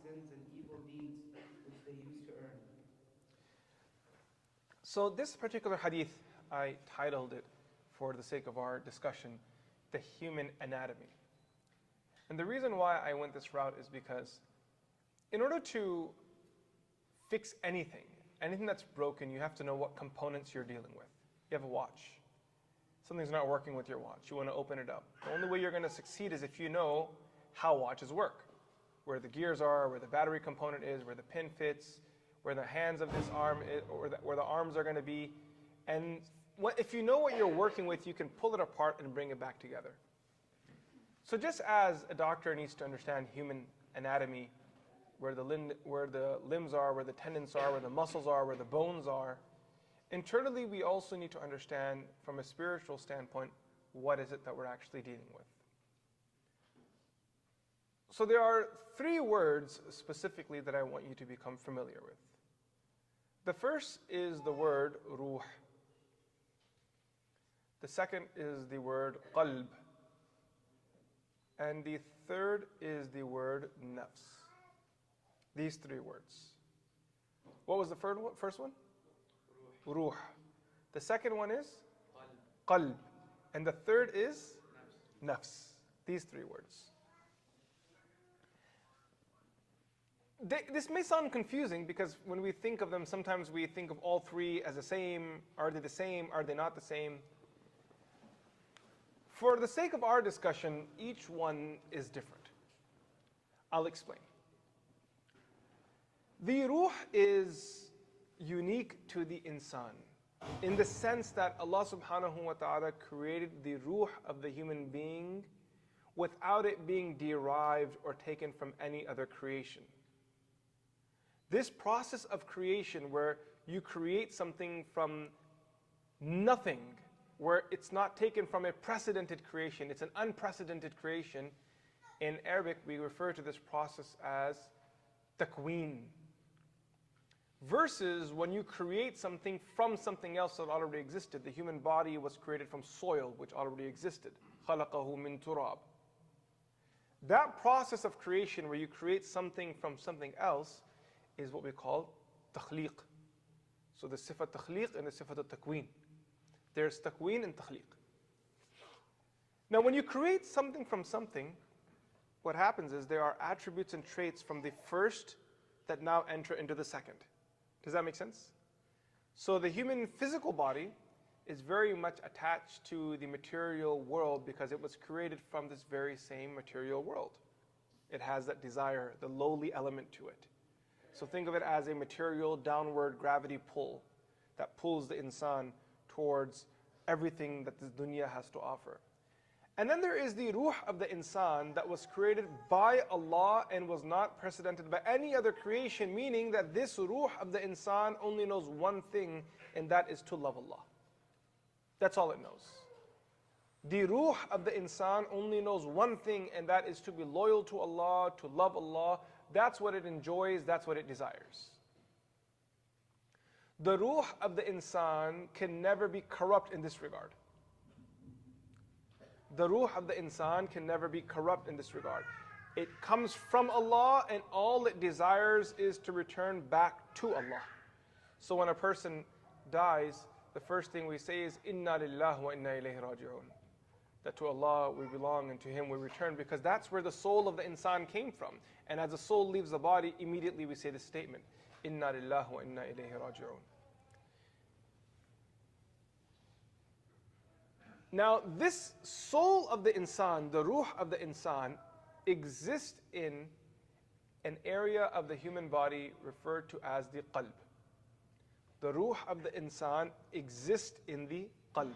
sins and evil deeds which they used to earn. So this particular hadith, I titled it, for the sake of our discussion, The Human Anatomy. And the reason why I went this route is because in order to fix anything that's broken, you have to know what components you're dealing with. You have a watch. Something's not working with your watch. You want to open it up. The only way you're going to succeed is if you know how watches work. Where the gears are, where the battery component is, where the pin fits, where the hands of this arm is, or where the arms are going to be. And if you know what you're working with, you can pull it apart and bring it back together. So just as a doctor needs to understand human anatomy, where the limbs are, where the tendons are, where the muscles are, where the bones are, internally we also need to understand from a spiritual standpoint, what is it that we're actually dealing with. So there are 3 words specifically that I want you to become familiar with. The first is the word ruh. The second is the word qalb. And the third is the word nafs. These 3 words. What was the first one? Ruh. The second one is qalb. And the third is nafs. These 3 words. This may sound confusing because when we think of them, sometimes we think of all 3 as the same. Are they the same? Are they not the same? For the sake of our discussion, each one is different. I'll explain. The ruh is unique to the insan in the sense that Allah subhanahu wa ta'ala created the ruh of the human being without it being derived or taken from any other creation. This process of creation where you create something from nothing, where it's not taken from a precedented creation, it's an unprecedented creation. In Arabic, we refer to this process as takween. Versus when you create something from something else that already existed. The human body was created from soil, which already existed. خَلَقَهُ مِن تُرَابٍ. That process of creation where you create something from something else is what we call takhliq. So the sifat takhliq and the sifat takween. There's takween and takhliq. Now when you create something from something, what happens is there are attributes and traits from the first that now enter into the second. Does that make sense? So the human physical body is very much attached to the material world because it was created from this very same material world. It has that desire, the lowly element to it. So think of it as a material downward gravity pull that pulls the insan towards everything that this dunya has to offer. And then there is the ruh of the insan that was created by Allah and was not precedented by any other creation, meaning that this ruh of the insan only knows one thing, and that is to love Allah. That's all it knows. The ruh of the insan only knows one thing, and that is to be loyal to Allah, to love Allah. That's what it enjoys, that's what it desires. The ruh of the insan can never be corrupt in this regard. The ruh of the insan can never be corrupt in this regard. It comes from Allah and all it desires is to return back to Allah. So when a person dies, the first thing we say is, Inna lillahi wa inna ilayhi raji'un. That to Allah we belong and to Him we return, because that's where the soul of the insan came from. And as the soul leaves the body, immediately we say this statement, Inna lillahi wa inna ilayhi raji'un. Now this soul of the insan, the ruh of the insan, exists in an area of the human body referred to as the qalb. The ruh of the insan exists in the qalb.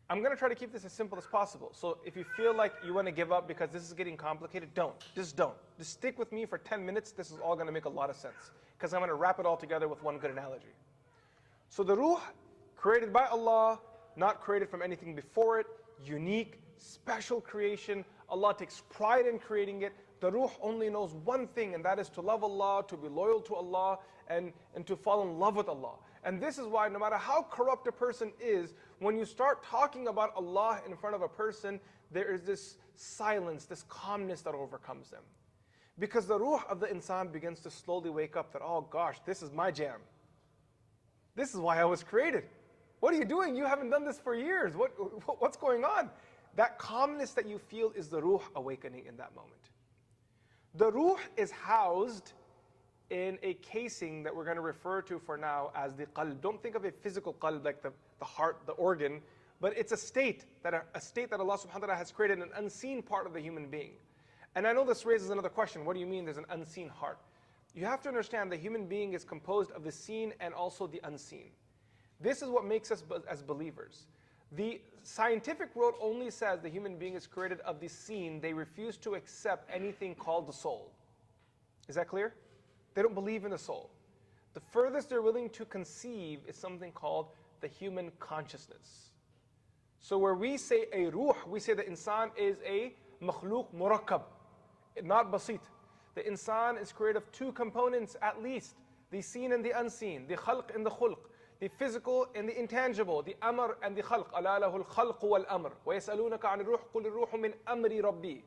I'm going to try to keep this as simple as possible. So if you feel like you want to give up because this is getting complicated, don't. Just don't. Just stick with me for 10 minutes. This is all going to make a lot of sense, because I'm going to wrap it all together with one good analogy. So the ruh, created by Allah, not created from anything before it, unique, special creation. Allah takes pride in creating it. The ruh only knows one thing, and that is to love Allah, to be loyal to Allah, and to fall in love with Allah. And this is why no matter how corrupt a person is, when you start talking about Allah in front of a person, there is this silence, this calmness that overcomes them. Because the ruh of the insan begins to slowly wake up that, oh gosh, this is my jam. This is why I was created. What are you doing? You haven't done this for years. What's going on? That calmness that you feel is the ruh awakening in that moment. The ruh is housed in a casing that we're going to refer to for now as the qalb. Don't think of a physical qalb like the heart, the organ, but it's a state that Allah subhanahu wa ta'ala has created, an unseen part of the human being. And I know this raises another question. What do you mean there's an unseen heart? You have to understand the human being is composed of the seen and also the unseen. This is what makes us as believers. The scientific world only says the human being is created of the seen. They refuse to accept anything called the soul. Is that clear? They don't believe in the soul. The furthest they're willing to conceive is something called the human consciousness. So where we say a ruh, we say the insan is a makhluk murakkab, not basit. The insan is created of two components at least, the seen and the unseen, the khalq and the khulq, the physical and the intangible, the amr and the khalq. أَلَا لَهُ الْخَلْقُ وَالْأَمْرُ وَيَسْأَلُونَكَ عَنِ الرُّوحِ قُلِ الرُّوحُ مِنْ أَمْرِ رَبِّي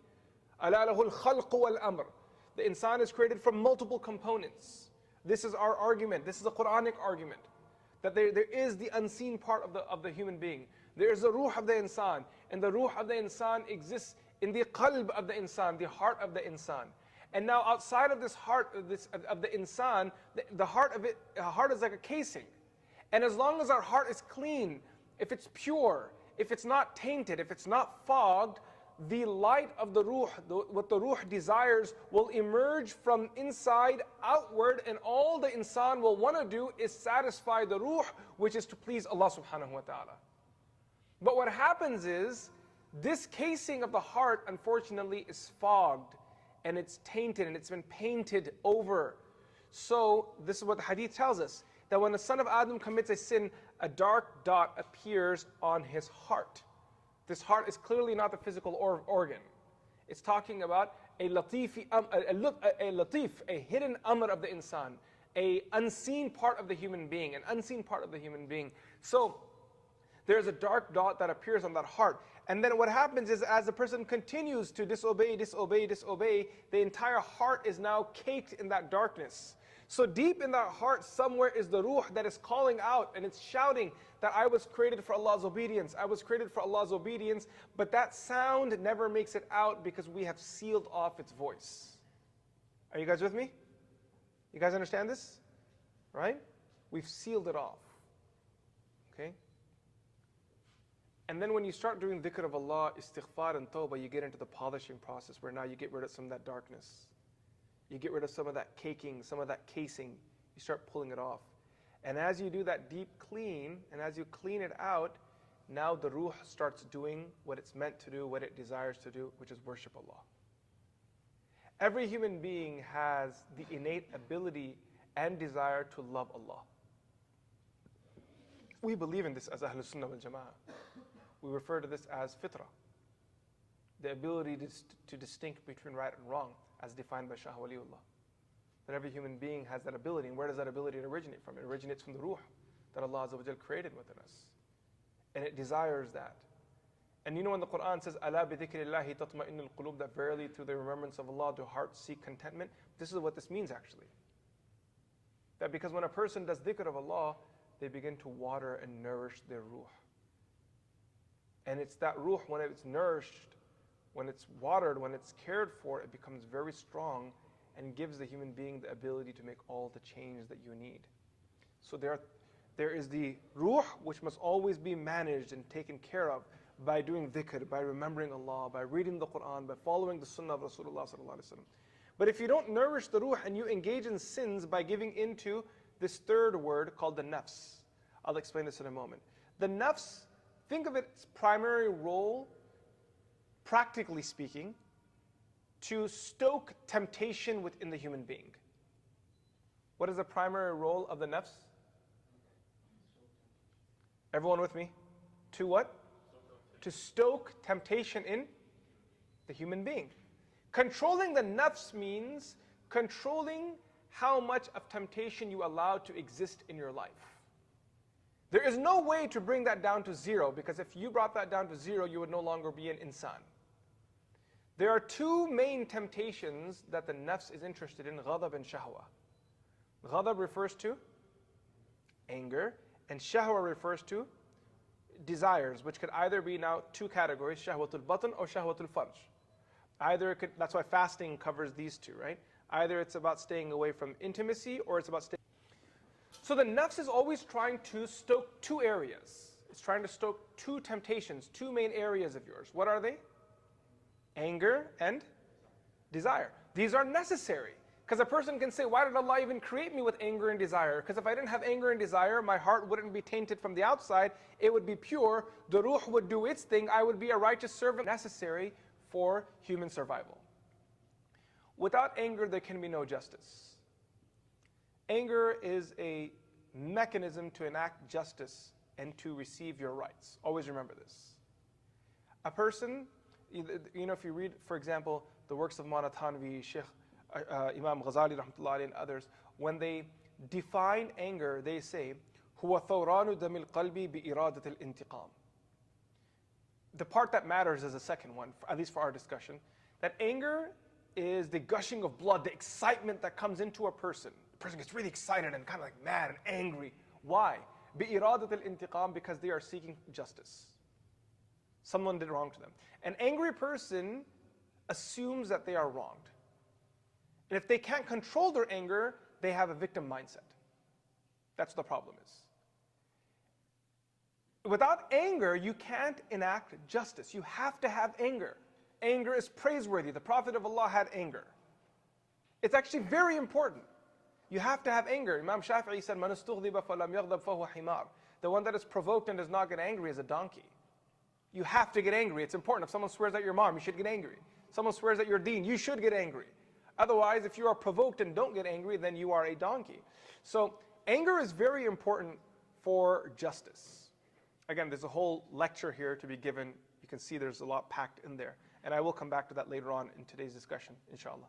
أَلَا لَهُ الْخَلْقُ وَالْأَمْرُ. The insan is created from multiple components. This is our argument. This is a Quranic argument. That there is the unseen part of the human being. There is the ruh of the insan. And the ruh of the insan exists in the qalb of the insan, the heart of the insan. And now outside of this heart of the insan, the heart is like a casing. And as long as our heart is clean, if it's pure, if it's not tainted, if it's not fogged, the light of the ruh, what the ruh desires, will emerge from inside outward, and all the insan will want to do is satisfy the ruh, which is to please Allah subhanahu wa ta'ala. But what happens is, this casing of the heart, unfortunately, is fogged, and it's tainted, and it's been painted over. So, this is what the hadith tells us, that when the son of Adam commits a sin, a dark dot appears on his heart. This heart is clearly not the physical organ. It's talking about a latif, a hidden amr of the insan, a unseen part of the human being, an unseen part of the human being. So there's a dark dot that appears on that heart. And then what happens is, as the person continues to disobey, the entire heart is now caked in that darkness. So deep in that heart somewhere is the ruh that is calling out, and it's shouting that I was created for Allah's obedience. I was created for Allah's obedience. But that sound never makes it out because we have sealed off its voice. Are you guys with me? You guys understand this? Right? We've sealed it off. Okay? And then when you start doing dhikr of Allah, istighfar and tawbah, you get into the polishing process where now you get rid of some of that darkness. You get rid of some of that caking, some of that casing. You start pulling it off. And as you do that deep clean, and as you clean it out, now the ruh starts doing what it's meant to do, what it desires to do, which is worship Allah. Every human being has the innate ability and desire to love Allah. We believe in this as Ahlul Sunnah wal Jama'ah. We refer to this as fitrah, the ability to distinct between right and wrong, as defined by Shah Waliullah. That every human being has that ability. And where does that ability originate from? It originates from the ruh that Allah Azza wa Jal created within us. And it desires that. And you know when the Quran says, أَلَا بِذِكْرِ اللَّهِ تَطْمَئِنُّ الْقُلُوبِ, that verily through the remembrance of Allah do hearts seek contentment. This is what this means actually. That because when a person does dhikr of Allah, they begin to water and nourish their ruh. And it's that ruh, when it's nourished, when it's watered, when it's cared for, it becomes very strong and gives the human being the ability to make all the change that you need. So there is the ruh, which must always be managed and taken care of by doing dhikr, by remembering Allah, by reading the Quran, by following the sunnah of Rasulullah sallallahu alaihi wasallam. But if you don't nourish the ruh and you engage in sins by giving into this third word called the nafs. I'll explain this in a moment. The nafs, think of its primary role, practically speaking, to stoke temptation within the human being. What is the primary role of the nafs? Everyone with me? To what? To stoke temptation in the human being. Controlling the nafs means controlling how much of temptation you allow to exist in your life. There is no way to bring that down to zero, because if you brought that down to zero, you would no longer be an insan. There are two main temptations that the nafs is interested in, ghadab and shahwa. Ghadab refers to anger, and shahwa refers to desires, which could either be now two categories, shahwatul batn or shahwatul farj. Either it could, that's why fasting covers these two, right? Either it's about staying away from intimacy or it's about staying. So the nafs is always trying to stoke two areas. It's trying to stoke two temptations, two main areas of yours. What are they? Anger and desire. These are necessary. Because a person can say, why did Allah even create me with anger and desire? Because if I didn't have anger and desire, my heart wouldn't be tainted from the outside. It would be pure. The ruh would do its thing. I would be a righteous servant. Necessary for human survival. Without anger, there can be no justice. Anger is a mechanism to enact justice and to receive your rights. Always remember this. A person, you know, if you read, for example, the works of Manatanvi, Sheikh Imam Ghazali rahmatullahi and others, when they define anger, they say, هو ثوران دم القلب بإرادة الانتقام. The part that matters is the second one, at least for our discussion, that anger is the gushing of blood, the excitement that comes into a person. The person gets really excited and kind of like mad and angry. Why? بإرادة الانتقام, because they are seeking justice. Someone did wrong to them. An angry person assumes that they are wronged. And if they can't control their anger, they have a victim mindset. That's what the problem is. Without anger, you can't enact justice. You have to have anger. Anger is praiseworthy. The Prophet of Allah had anger. It's actually very important. You have to have anger. Imam Shafi'i said, "Man istughdiba falam yaghdab fahuwa himar." The one that is provoked and does not get angry is a donkey. You have to get angry. It's important. If someone swears at your mom, you should get angry. Someone swears at your deen, you should get angry. Otherwise, if you are provoked and don't get angry, then you are a donkey. So anger is very important for justice. Again, there's a whole lecture here to be given. You can see there's a lot packed in there. And I will come back to that later on in today's discussion, inshallah.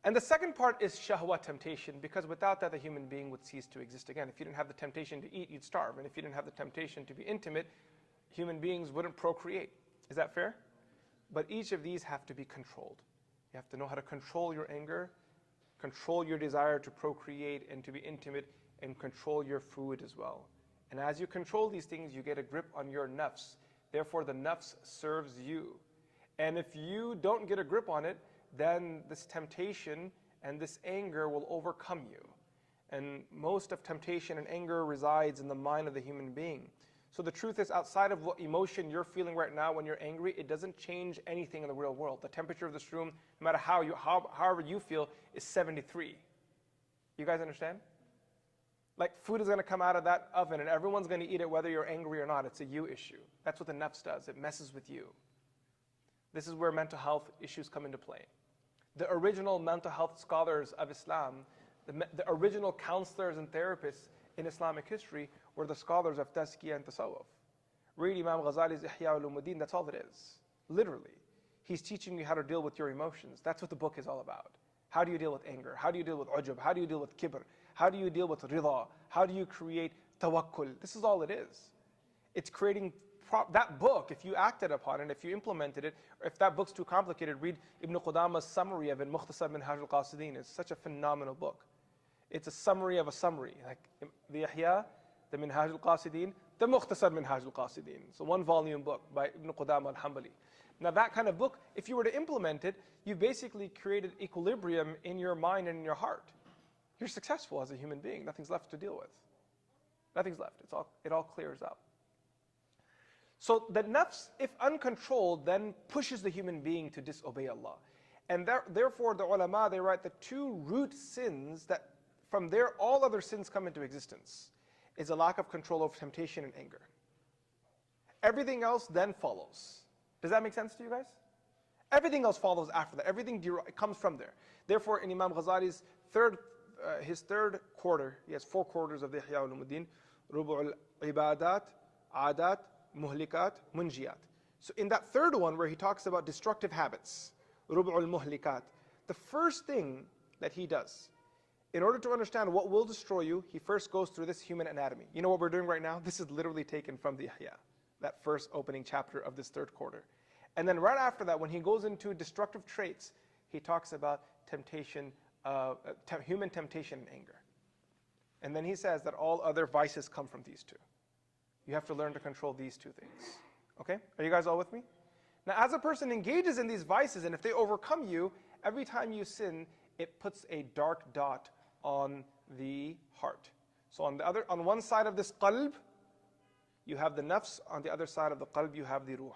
And the second part is shahwa, temptation, because without that, the human being would cease to exist. Again, if you didn't have the temptation to eat, you'd starve. And if you didn't have the temptation to be intimate, human beings wouldn't procreate. Is that fair? But each of these have to be controlled. You have to know how to control your anger, control your desire to procreate and to be intimate, and control your food as well. And as you control these things, you get a grip on your nafs. Therefore, the nafs serves you. And if you don't get a grip on it, then this temptation and this anger will overcome you. And most of temptation and anger resides in the mind of the human being. So the truth is, outside of what emotion you're feeling right now when you're angry, it doesn't change anything in the real world. The temperature of this room, no matter however you feel, is 73. You guys understand? Like food is going to come out of that oven and everyone's going to eat it whether you're angry or not. It's a you issue. That's what the nafs does. It messes with you. This is where mental health issues come into play. The original mental health scholars of Islam, the original counselors and therapists in Islamic history were the scholars of Tazkiyah and Tasawwuf. Read Imam Ghazali's Ihya Ulumuddin, that's all it is. Literally. He's teaching you how to deal with your emotions. That's what the book is all about. How do you deal with anger? How do you deal with ujub? How do you deal with kibr? How do you deal with rida? How do you create tawakkul? This is all it is. It's creating that book, if you acted upon it, if you implemented it, or if that book's too complicated, read Ibn Qudama's summary of it, Mukhtasar Minhaj al-Qasidin. It's such a phenomenal book. It's a summary of a summary. Like the Ihya, the Minhaj al-Qasidin, the Mukhtasar Minhaj al-Qasidin. It's a one-volume book by Ibn Qudama al-Hanbali. Now that kind of book, if you were to implement it, you basically created equilibrium in your mind and in your heart. You're successful as a human being. Nothing's left to deal with. Nothing's left. It all clears up. So the nafs, if uncontrolled, then pushes the human being to disobey Allah. And therefore the ulama, they write the two root sins that from there all other sins come into existence is a lack of control over temptation and anger. Everything else then follows. Does that make sense to you guys? Everything else follows after that. Everything comes from there. Therefore, in Imam Ghazali's his third quarter, he has 4 quarters of the Ihya Ulumuddin, Rubu' al-Ibadat, Adat, Muhlikat, Munjiyat. So in that third one where he talks about destructive habits, Rubu' al-Muhlikat, the first thing that he does, in order to understand what will destroy you, he first goes through this human anatomy. You know what we're doing right now? This is literally taken from the Ihya, that first opening chapter of this third quarter. And then right after that, when he goes into destructive traits, he talks about temptation, human temptation and anger. And then he says that all other vices come from these two. You have to learn to control these two things. Okay? Are you guys all with me? Now, as a person engages in these vices, and if they overcome you, every time you sin, it puts a dark dot on the heart. So on one side of this qalb, you have the nafs. On the other side of the qalb, you have the ruh.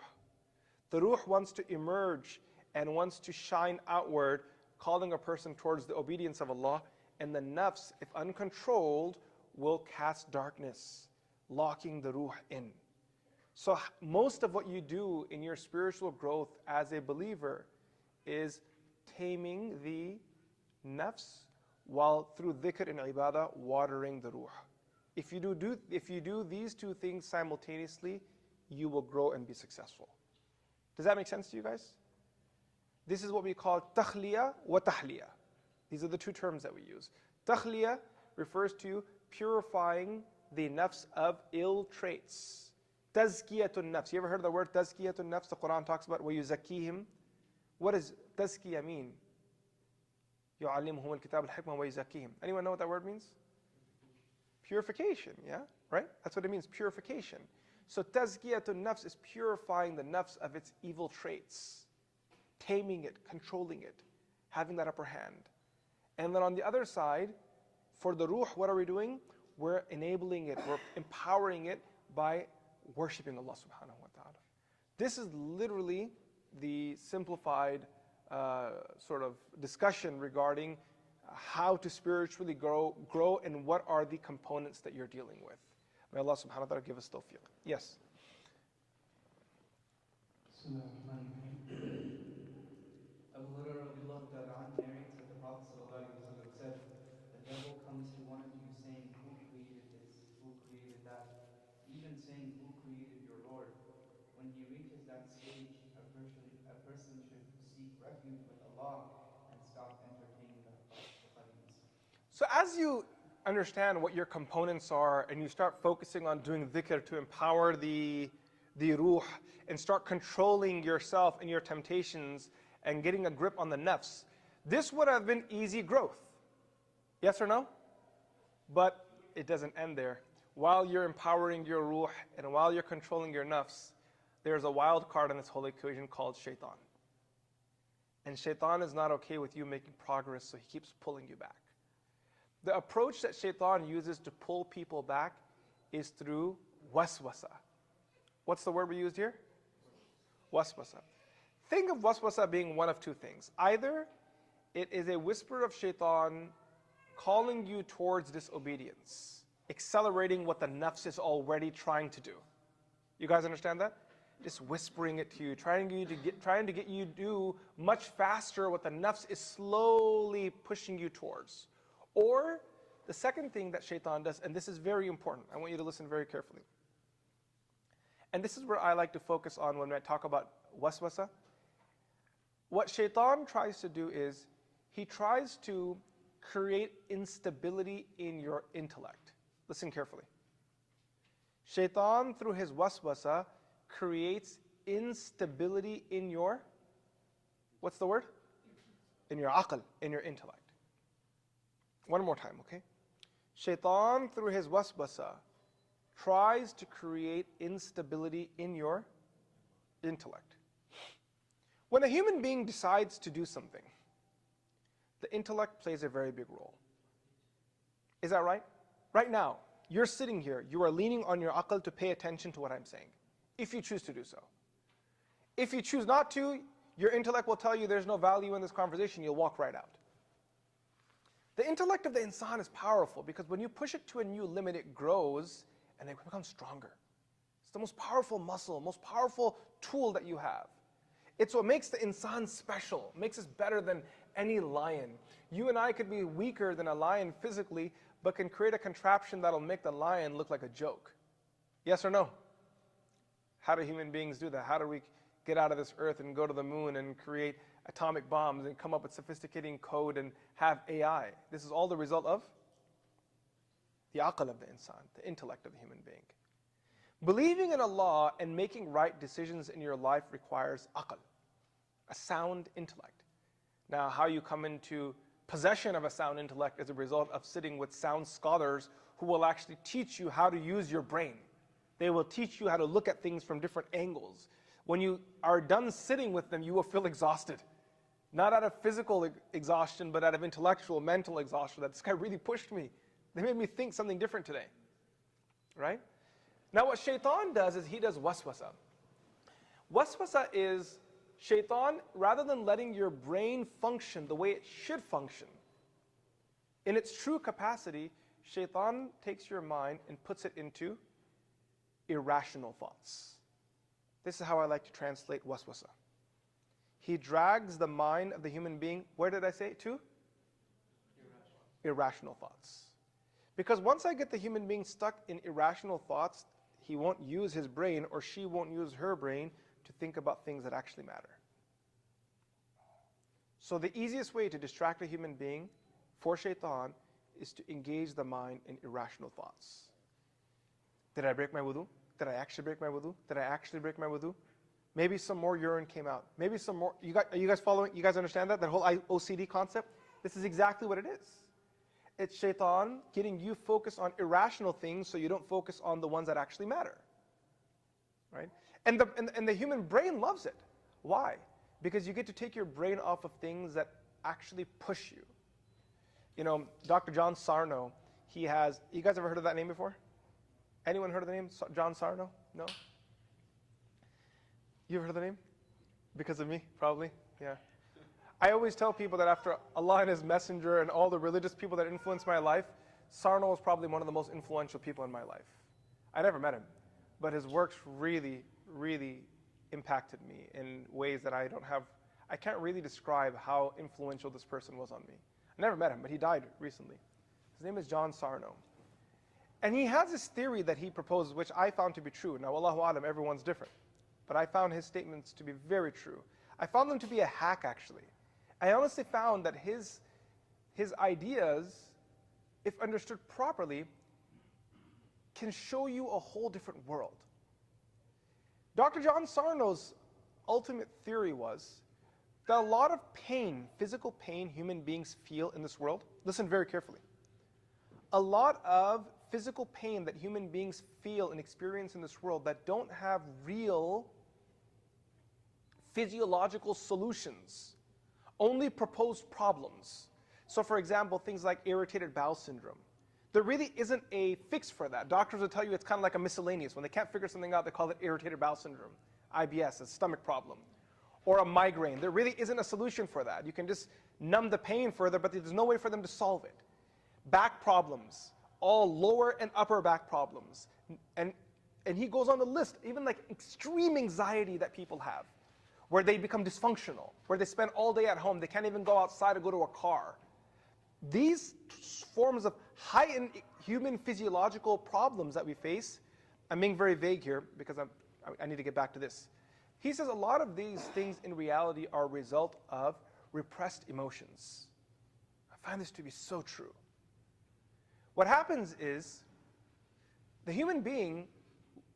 The ruh wants to emerge and wants to shine outward, calling a person towards the obedience of Allah. And the nafs, if uncontrolled, will cast darkness, locking the ruh in. So most of what you do in your spiritual growth as a believer is taming the nafs while through dhikr and ibadah watering the ruh. If you do these two things simultaneously, you will grow and be successful. Does that make sense to you guys? This is what we call takhliya wa tahliya. These are the two terms that we use. Takhliya refers to purifying the nafs of ill traits. Tazkiyatun nafs. You ever heard of the word tazkiyatun nafs? The Quran talks about وَيُزَكِّيهِمْ. What does tazkiyah mean? يُعَلِّمُهُمُ الْكِتَابَ الْحِكْمَةَ وَيُزَكِّيهِمْ. Anyone know what that word means? Purification, yeah? Right? That's what it means, purification. So tazkiyatun nafs is purifying the nafs of its evil traits, taming it, controlling it, having that upper hand. And then on the other side, for the ruh, what are we doing? We're enabling it, we're empowering it by worshipping Allah subhanahu wa ta'ala. This is literally the simplified sort of discussion regarding how to spiritually grow and what are the components that you're dealing with. May Allah subhanahu wa ta'ala give us tawfiq. Yes? Abu Hurairah radiallahu ta'ala anhu narrates that the Prophet sallallahu alaihi wasallam said, the devil comes to one of you saying, who created this? Who created that? Even saying, who created your Lord? When he reaches that stage, a person should seek refuge with Allah and stop entertaining that thought. So as you understand what your components are and you start focusing on doing dhikr to empower the ruh and start controlling yourself and your temptations and getting a grip on the nafs, this would have been easy growth. Yes or no? But it doesn't end there. While you're empowering your ruh and while you're controlling your nafs, there's a wild card in this whole equation called shaitan. And shaitan is not okay with you making progress, so he keeps pulling you back. The approach that shaitan uses to pull people back is through waswasa. What's the word we used here? Waswasa. Think of waswasa being one of two things. Either it is a whisper of shaitan calling you towards disobedience, accelerating what the nafs is already trying to do. You guys understand that? Just whispering it to you, trying to get you to do much faster what the nafs is slowly pushing you towards. Or the second thing that shaitan does, and this is very important, I want you to listen very carefully. And this is where I like to focus on when I talk about waswasa. What shaitan tries to do is, he tries to create instability in your intellect. Listen carefully. Shaitan, through his waswasa, creates instability in your, what's the word? In your aql, in your intellect. One more time, okay? Shaitan, through his waswasa, tries to create instability in your intellect. When a human being decides to do something, the intellect plays a very big role. Is that right? Right now, you're sitting here, you are leaning on your aql to pay attention to what I'm saying, if you choose to do so. If you choose not to, your intellect will tell you there's no value in this conversation, you'll walk right out. The intellect of the insan is powerful because when you push it to a new limit, it grows and it becomes stronger. It's the most powerful muscle, most powerful tool that you have. It's what makes the insan special, makes us better than any lion. You and I could be weaker than a lion physically, but can create a contraption that'll make the lion look like a joke. Yes or no? How do human beings do that? How do we get out of this earth and go to the moon and create atomic bombs and come up with sophisticated code and have AI? This is all the result of the aql of the insan, the intellect of the human being. Believing in Allah and making right decisions in your life requires aql, a sound intellect. Now, how you come into possession of a sound intellect is a result of sitting with sound scholars who will actually teach you how to use your brain. They will teach you how to look at things from different angles. When you are done sitting with them, you will feel exhausted. Not out of physical exhaustion, but out of intellectual, mental exhaustion. That this guy really pushed me. They made me think something different today. Right? Now what shaitan does is he does waswasa. Waswasa is shaitan, rather than letting your brain function the way it should function, in its true capacity, shaitan takes your mind and puts it into irrational thoughts. This is how I like to translate waswasa. He drags the mind of the human being, where did I say it to? Irrational thoughts. Because once I get the human being stuck in irrational thoughts, he won't use his brain, or she won't use her brain to think about things that actually matter. So the easiest way to distract a human being for shaitan is to engage the mind in irrational thoughts. Did I break my wudu? Did I actually break my wudu? Did I actually break my wudu? Maybe some more urine came out. Maybe some more. Are you guys following? You guys understand that? That whole OCD concept? This is exactly what it is. It's shaitan getting you focused on irrational things so you don't focus on the ones that actually matter. Right? And the human brain loves it. Why? Because you get to take your brain off of things that actually push you. You know, Dr. John Sarno, he has, you guys ever heard of that name before? Anyone heard of the name John Sarno? No? You ever heard of the name? Because of me, probably? Yeah. I always tell people that after Allah and His Messenger and all the religious people that influenced my life, Sarno was probably one of the most influential people in my life. I never met him, but his works really, really impacted me in ways that I can't really describe how influential this person was on me. I never met him, but he died recently. His name is John Sarno. And he has this theory that he proposes, which I found to be true. Now, Wallahu Alam, everyone's different. But I found his statements to be very true. I found them to be a hack, actually. I honestly found that his ideas, if understood properly, can show you a whole different world. Dr. John Sarno's ultimate theory was that a lot of pain, physical pain human beings feel in this world, listen very carefully, a lot of physical pain that human beings feel and experience in this world that don't have real physiological solutions, only proposed problems. So for example, things like irritated bowel syndrome. There really isn't a fix for that. Doctors will tell you it's kind of like a miscellaneous. When they can't figure something out, they call it irritated bowel syndrome, IBS, a stomach problem. Or a migraine. There really isn't a solution for that. You can just numb the pain further, but there's no way for them to solve it. Back problems, all lower and upper back problems. And he goes on the list, even like extreme anxiety that people have, where they become dysfunctional, where they spend all day at home, they can't even go outside or go to a car. These forms of heightened human physiological problems that we face, I'm being very vague here because I need to get back to this. He says a lot of these things in reality are a result of repressed emotions. I find this to be so true. What happens is the human being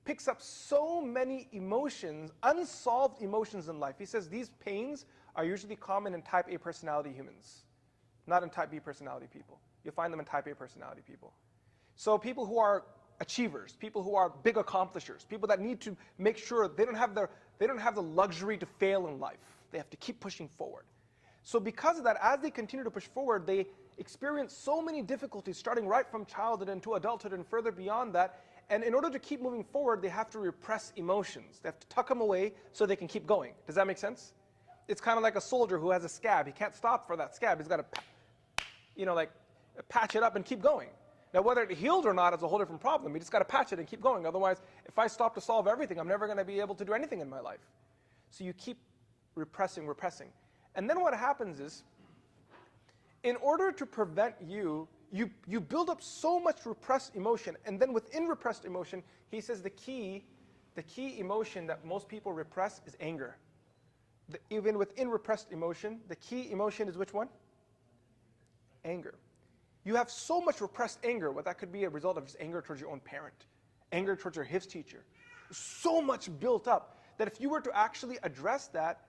picks up so many emotions, unsolved emotions in life. He says these pains are usually common in type A personality humans, not in type B personality people. You'll find them in type A personality people. So people who are achievers, people who are big accomplishers, people that need to make sure they don't have the luxury to fail in life. They have to keep pushing forward. So because of that, as they continue to push forward, they experience so many difficulties, starting right from childhood into adulthood and further beyond that. And in order to keep moving forward, they have to repress emotions. They have to tuck them away so they can keep going. Does that make sense? It's kind of like a soldier who has a scab. He can't stop for that scab. He's got to, patch it up and keep going. Now, whether it healed or not is a whole different problem. You just got to patch it and keep going. Otherwise, if I stop to solve everything, I'm never going to be able to do anything in my life. So you keep repressing. And then what happens is, in order to prevent you build up so much repressed emotion, and then within repressed emotion, he says the key emotion that most people repress is anger. Even within repressed emotion, the key emotion is which one? Anger. You have so much repressed anger. Well, that could be a result of just anger towards your own parent, anger towards your hifz teacher, so much built up that if you were to actually address that,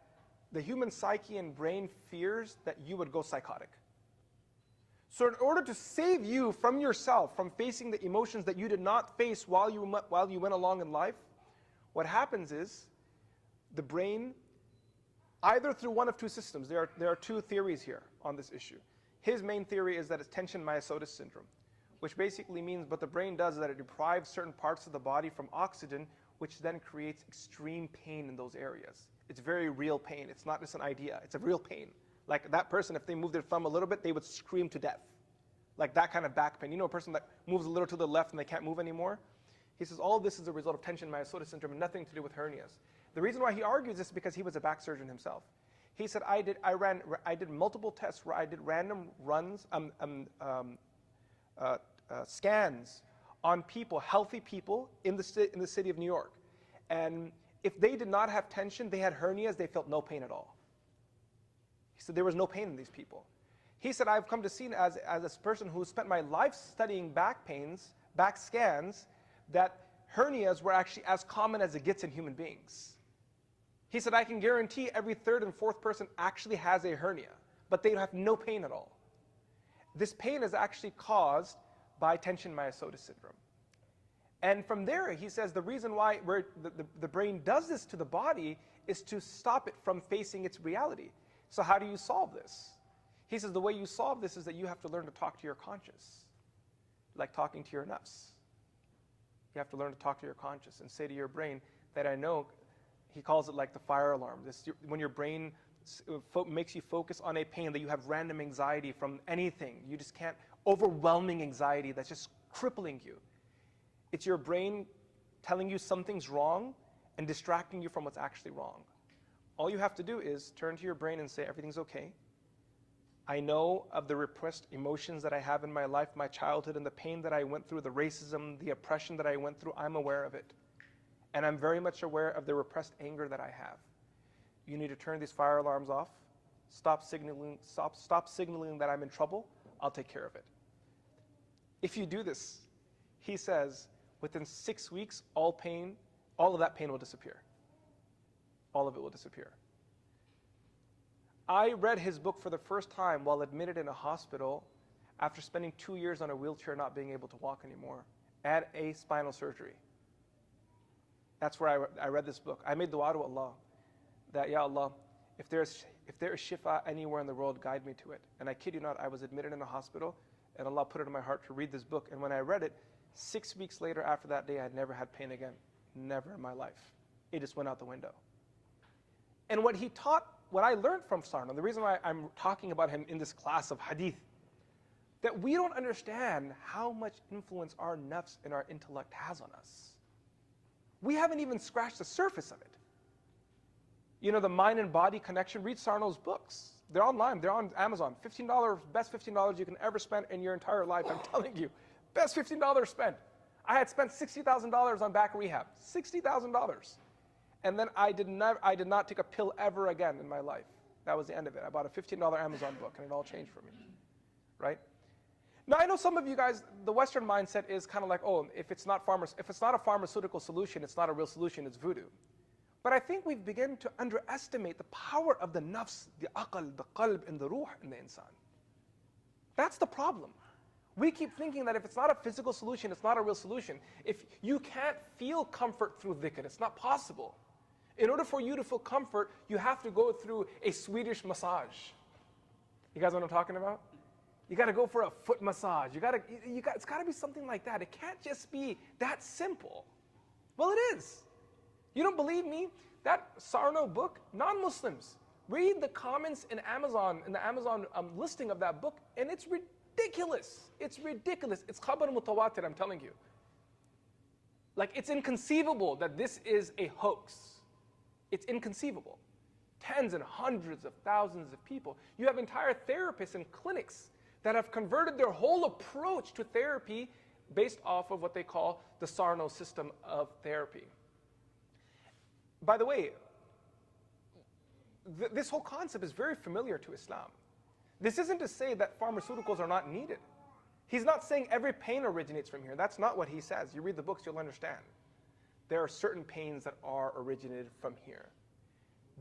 the human psyche and brain fears that you would go psychotic. So in order to save you from yourself, from facing the emotions that you did not face while you went along in life, what happens is the brain, either through one of two systems, there are two theories here on this issue. His main theory is that it's tension myositis syndrome, which basically means what the brain does is that it deprives certain parts of the body from oxygen, which then creates extreme pain in those areas. It's very real pain. It's not just an idea. It's a real pain. Like that person, if they move their thumb a little bit, they would scream to death. Like that kind of back pain. You know a person that moves a little to the left and they can't move anymore? He says all this is a result of tension myositis syndrome and nothing to do with hernias. The reason why he argues this is because he was a back surgeon himself. He said, I did multiple tests where I did random runs, scans on people, healthy people in the city of New York. And if they did not have tension, they had hernias, they felt no pain at all. He said there was no pain in these people. He said, I've come to see as a person who spent my life studying back pains, back scans, that hernias were actually as common as it gets in human beings. He said, I can guarantee every third and fourth person actually has a hernia, but they have no pain at all. This pain is actually caused by tension myositis syndrome. And from there, he says the reason why the brain does this to the body is to stop it from facing its reality. So how do you solve this? He says the way you solve this is that you have to learn to talk to your conscious, like talking to your nafs. You have to learn to talk to your conscious and say to your brain that I know, he calls it like the fire alarm. When your brain makes you focus on a pain, that you have random anxiety from anything. You just can't, overwhelming anxiety that's just crippling you. It's your brain telling you something's wrong and distracting you from what's actually wrong. All you have to do is turn to your brain and say, everything's okay. I know of the repressed emotions that I have in my life, my childhood, and the pain that I went through, the racism, the oppression that I went through, I'm aware of it. And I'm very much aware of the repressed anger that I have. You need to turn these fire alarms off. Stop signaling that I'm in trouble. I'll take care of it. If you do this, he says, within 6 weeks, all of that pain will disappear. All of it will disappear. I read his book for the first time while admitted in a hospital after spending 2 years on a wheelchair, not being able to walk anymore, at a spinal surgery. That's where I read this book. I made dua to Allah that, Ya Allah, if there is shifa anywhere in the world, guide me to it. And I kid you not, I was admitted in a hospital, and Allah put it in my heart to read this book. And when I read it, 6 weeks later after that day, I had never had pain again. Never in my life. It just went out the window. And what he taught, what I learned from Sarno, the reason why I'm talking about him in this class of hadith, that we don't understand how much influence our nafs and our intellect has on us. We haven't even scratched the surface of it. You know, the mind and body connection, read Sarno's books. They're online, they're on Amazon. $15, best $15 you can ever spend in your entire life, I'm telling you. Best $15 spent. I had spent $60,000 on back rehab, $60,000. And then I did not take a pill ever again in my life. That was the end of it. I bought a $15 Amazon book and it all changed for me, right? Now I know some of you guys, the Western mindset is kind of like, oh, if it's not a pharmaceutical solution, it's not a real solution, it's voodoo. But I think we've begun to underestimate the power of the nafs, the aql, the qalb, and the ruh in the insan. That's the problem. We keep thinking that if it's not a physical solution, it's not a real solution. If you can't feel comfort through dhikr, it's not possible. In order for you to feel comfort, you have to go through a Swedish massage. You guys know what I'm talking about? You got to go for a foot massage. It's got to be something like that. It can't just be that simple. Well, it is. You don't believe me? That Sarno book, non-Muslims, read the comments in the Amazon listing of that book, and it's ridiculous. It's ridiculous. It's khabar mutawatir, I'm telling you. Like, it's inconceivable that this is a hoax. It's inconceivable. Tens and hundreds of thousands of people. You have entire therapists and clinics that have converted their whole approach to therapy based off of what they call the Sarno system of therapy. By the way, this whole concept is very familiar to Islam. This isn't to say that pharmaceuticals are not needed. He's not saying every pain originates from here. That's not what he says. You read the books, you'll understand. there are certain pains that are originated from here.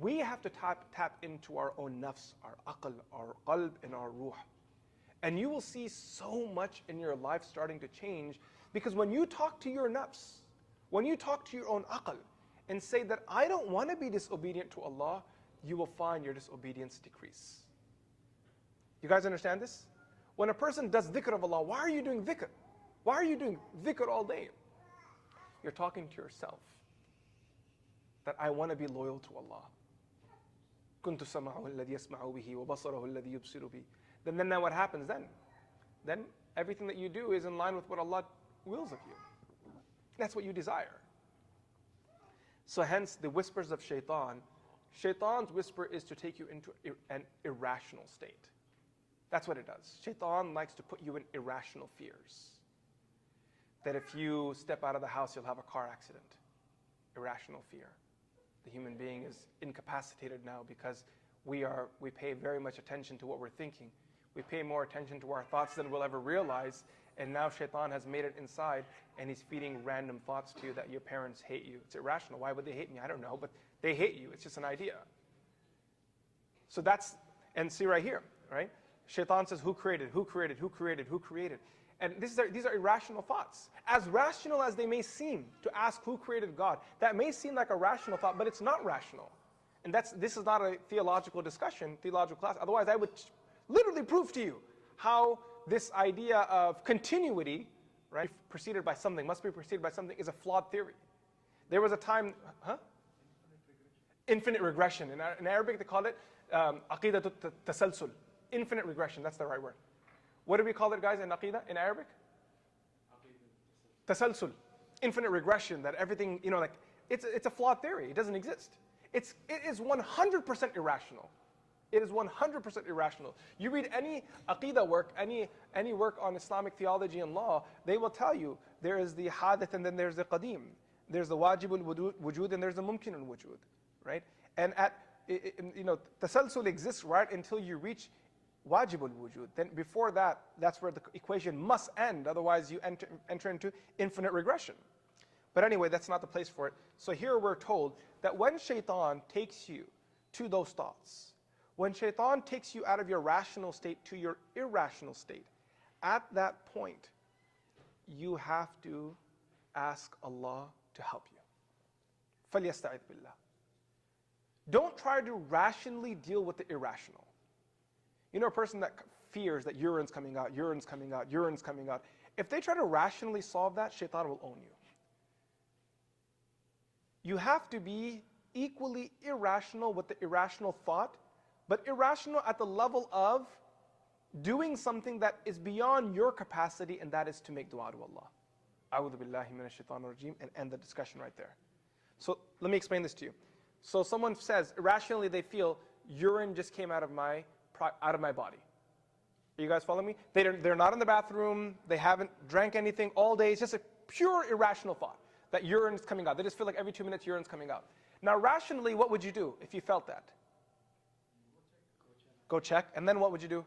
We have to tap into our own nafs, our aql, our qalb, and our ruh. And you will see so much in your life starting to change, because when you talk to your nafs, when you talk to your own aql and say that I don't want to be disobedient to Allah, you will find your disobedience decrease. You guys understand this? When a person does dhikr of Allah, why are you doing dhikr? Why are you doing dhikr all day? You're talking to yourself that I want to be loyal to Allah. كنت سمعه الذي يسمع به وبصره الذي يبصر به. Then what happens then? Then everything that you do is in line with what Allah wills of you. That's what you desire. So hence the whispers of shaitan. Shaitan's whisper is to take you into an irrational state. That's what it does. Shaitan likes to put you in irrational fears. That if you step out of the house, you'll have a car accident. Irrational fear. The human being is incapacitated now because we pay very much attention to what we're thinking. We pay more attention to our thoughts than we'll ever realize. And now shaitan has made it inside, and he's feeding random thoughts to you that your parents hate you. It's irrational. Why would they hate me? I don't know, but they hate you. It's just an idea. So that's, and see right here, right? Shaitan says, who created, who created, who created, who created? And these are irrational thoughts. As rational as they may seem to ask who created God, that may seem like a rational thought, but it's not rational. And this is not a theological discussion, theological class. Otherwise, I would literally prove to you how this idea of continuity, right, preceded by something, must be preceded by something, is a flawed theory. There was a time, Infinite regression. In Arabic, they call it aqidat tasalsul. Infinite regression, that's the right word. What do we call it, guys, in aqidah, in Arabic? Tasalsul. Infinite regression, that everything, like, it's a flawed theory. It doesn't exist. It is 100% irrational. It is 100% irrational. You read any aqidah work, any work on Islamic theology and law, they will tell you there is the hadith and then there's the qadim. There's the wajibul wujud and there's the mumkinul wujud, right? And tasalsul exists right until you reach wajibul wujud. Then before that, that's where the equation must end. Otherwise, you enter into infinite regression. But anyway, that's not the place for it. So here we're told that when shaitan takes you to those thoughts, when shaitan takes you out of your rational state to your irrational state, at that point, you have to ask Allah to help you. فَلْيَسْتَعِذْ بِاللَّهِ. Don't try to rationally deal with the irrational. You know, a person that fears that urine's coming out, urine's coming out, urine's coming out. If they try to rationally solve that, shaitan will own you. You have to be equally irrational with the irrational thought, but irrational at the level of doing something that is beyond your capacity, and that is to make dua to Allah. A'udhu billahi minash shaitanir rajim, and end the discussion right there. So let me explain this to you. So someone says, irrationally they feel urine just came out of my body. Are you guys following me? They're not in the bathroom, they haven't drank anything all day. It's just a pure irrational thought that urine is coming out. They just feel like every 2 minutes urine's coming out. Now rationally, what would you do if you felt that? Go check. And then what would you do?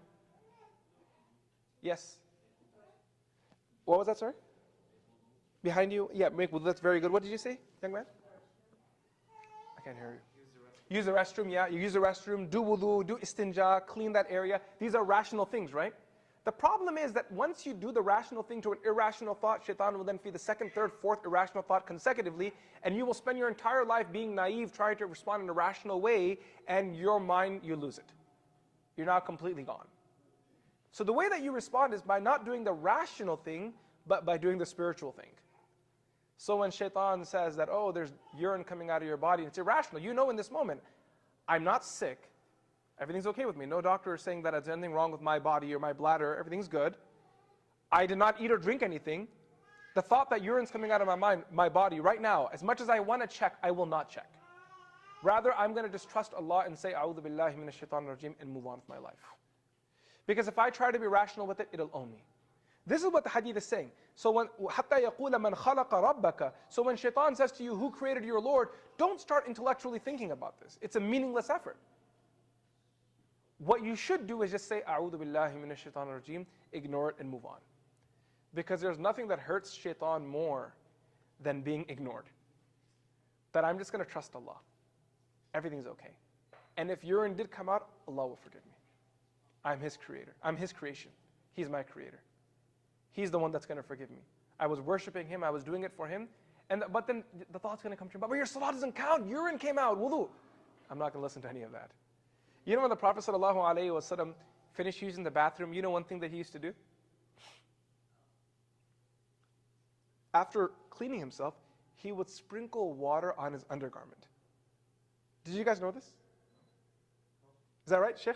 Yes. What was that, sorry? Behind you? Yeah, make wudu. That's very good. What did you say, young man? I can't hear you. Use the restroom, yeah. You use the restroom, do wudu, do istinja, clean that area. These are rational things, right? The problem is that once you do the rational thing to an irrational thought, shaitan will then feed the second, third, fourth irrational thought consecutively, and you will spend your entire life being naive, trying to respond in a rational way, and your mind, you lose it. You're now completely gone. So the way that you respond is by not doing the rational thing, but by doing the spiritual thing. So when shaitan says that, oh, there's urine coming out of your body, it's irrational. You know in this moment, I'm not sick. Everything's okay with me. No doctor is saying that there's anything wrong with my body or my bladder. Everything's good. I did not eat or drink anything. The thought that urine's coming out of my mind, my body right now, as much as I want to check, I will not check. Rather, I'm going to just trust Allah and say, A'udhu billahi minash shaitanir rajim, and move on with my life. Because if I try to be rational with it, it'll own me. This is what the hadith is saying. So when حَتَّى يَقُولَ مَنْ خَلَقَ رَبَّكَ. So when shaitan says to you, who created your Lord, don't start intellectually thinking about this. It's a meaningless effort. What you should do is just say, A'udhu billahi minash shaitanir rajim, ignore it and move on. Because there's nothing that hurts shaitan more than being ignored. that I'm just going to trust Allah. Everything's okay. And if urine did come out, Allah will forgive me. I'm His creator. I'm His creation. He's my creator. He's the one that's going to forgive me. I was worshiping Him. I was doing it for Him. But then the thought's going to come to me, but your salah doesn't count. Urine came out. Wudu. I'm not going to listen to any of that. You know when the Prophet ﷺ finished using the bathroom, you know one thing that he used to do? After cleaning himself, he would sprinkle water on his undergarment. Did you guys know this? Is that right, Sheikh?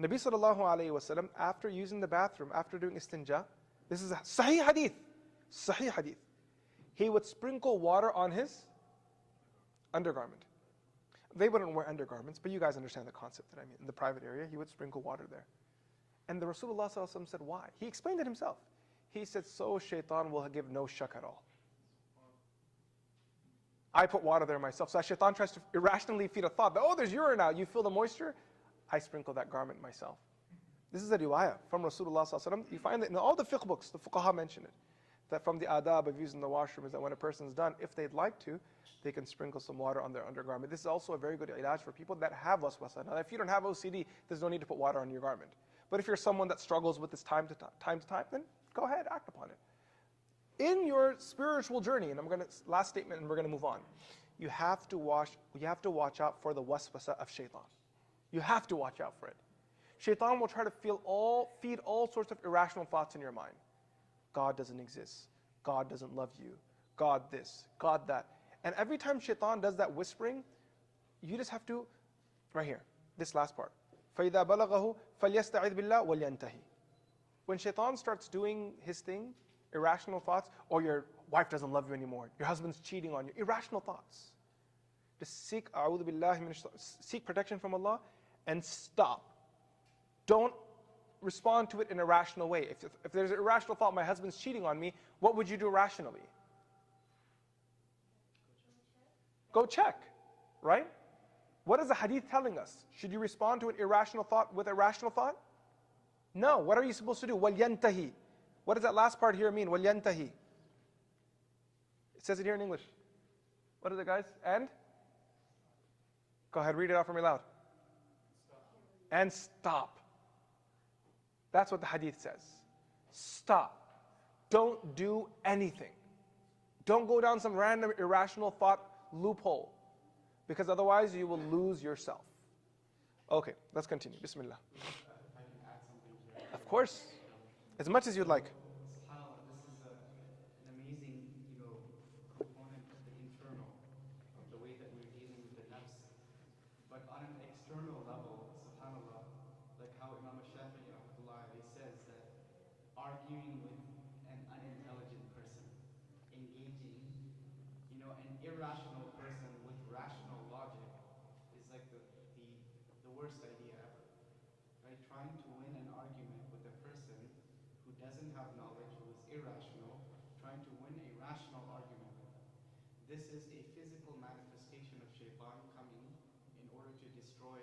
Nabi ﷺ, after using the bathroom, after doing istinja, this is a sahih hadith. Sahih hadith. He would sprinkle water on his undergarment. They wouldn't wear undergarments, but you guys understand the concept that I mean. In the private area, he would sprinkle water there. And the Rasulullah ﷺ said, why? He explained it himself. He said, so shaitan will give no shak at all. I put water there myself. So as shaitan tries to irrationally feed a thought that, oh, there's urine out, you feel the moisture, I sprinkle that garment myself. This is a riwayah from Rasulullah ﷺ. You find that in all the fiqh books, the fuqaha mention it. That from the adab of using the washroom is that when a person's done, if they'd like to, they can sprinkle some water on their undergarment. This is also a very good ilaj for people that have waswasa. Now, if you don't have OCD, there's no need to put water on your garment. But if you're someone that struggles with this time to time, then go ahead, act upon it. In your spiritual journey, and last statement, and we're going to move on. You have to watch out for the waswasa of shaitan. You have to watch out for it. Shaitan will try to feed all sorts of irrational thoughts in your mind. God doesn't exist. God doesn't love you. God this, God that. And every time shaitan does that whispering, you just have to, right here, this last part. فَإِذَا بَلَغَهُ فَلْيَسْتَعِذْ بِاللَّهِ وَلْيَنْتَهِ. When shaitan starts doing his thing, irrational thoughts, or your wife doesn't love you anymore, your husband's cheating on you, irrational thoughts. Just seek protection from Allah and stop. Don't respond to it in a rational way. If there's an irrational thought, my husband's cheating on me, what would you do rationally? Go check, right? What is the hadith telling us? Should you respond to an irrational thought with a rational thought? No. What are you supposed to do? وَلْيَنْتَهِ. What does that last part here mean? وَلْيَنْتَهِ. It says it here in English. What is it, guys? And? Go ahead, read it out for me loud. Stop. And stop. That's what the hadith says. Stop. Don't do anything. Don't go down some random irrational thought loophole, because otherwise you will lose yourself. Okay, let's continue. Bismillah. If I can add something here. Of course, as much as you'd like. SubhanAllah, this is an amazing, component of the internal, of the way that we're dealing with the nafs. But on an external level, SubhanAllah, like how Imam Shafi'i rahmatullah alayhi says that arguing with an unintelligent person, engaging, an irrational person with rational logic is like the worst idea ever. Right? Trying to win an argument with a person who doesn't have knowledge, who is irrational, trying to win a rational argument with them. This is a physical manifestation of shaitan coming in order to destroy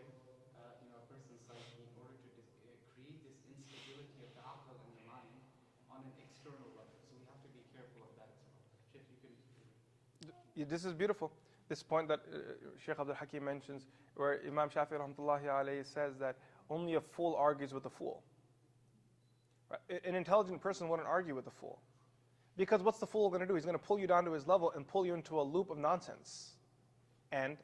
a person's psyche, in order to create this instability of the aql and the mind on an external level. So we have to be careful of that as well. Sheikh, you can... This is beautiful. This point that Sheikh Abdul Hakim mentions, where Imam Shafi'i rahmatullahi alayhi says that only a fool argues with a fool. Right? An intelligent person wouldn't argue with a fool. Because what's the fool going to do? He's going to pull you down to his level and pull you into a loop of nonsense. And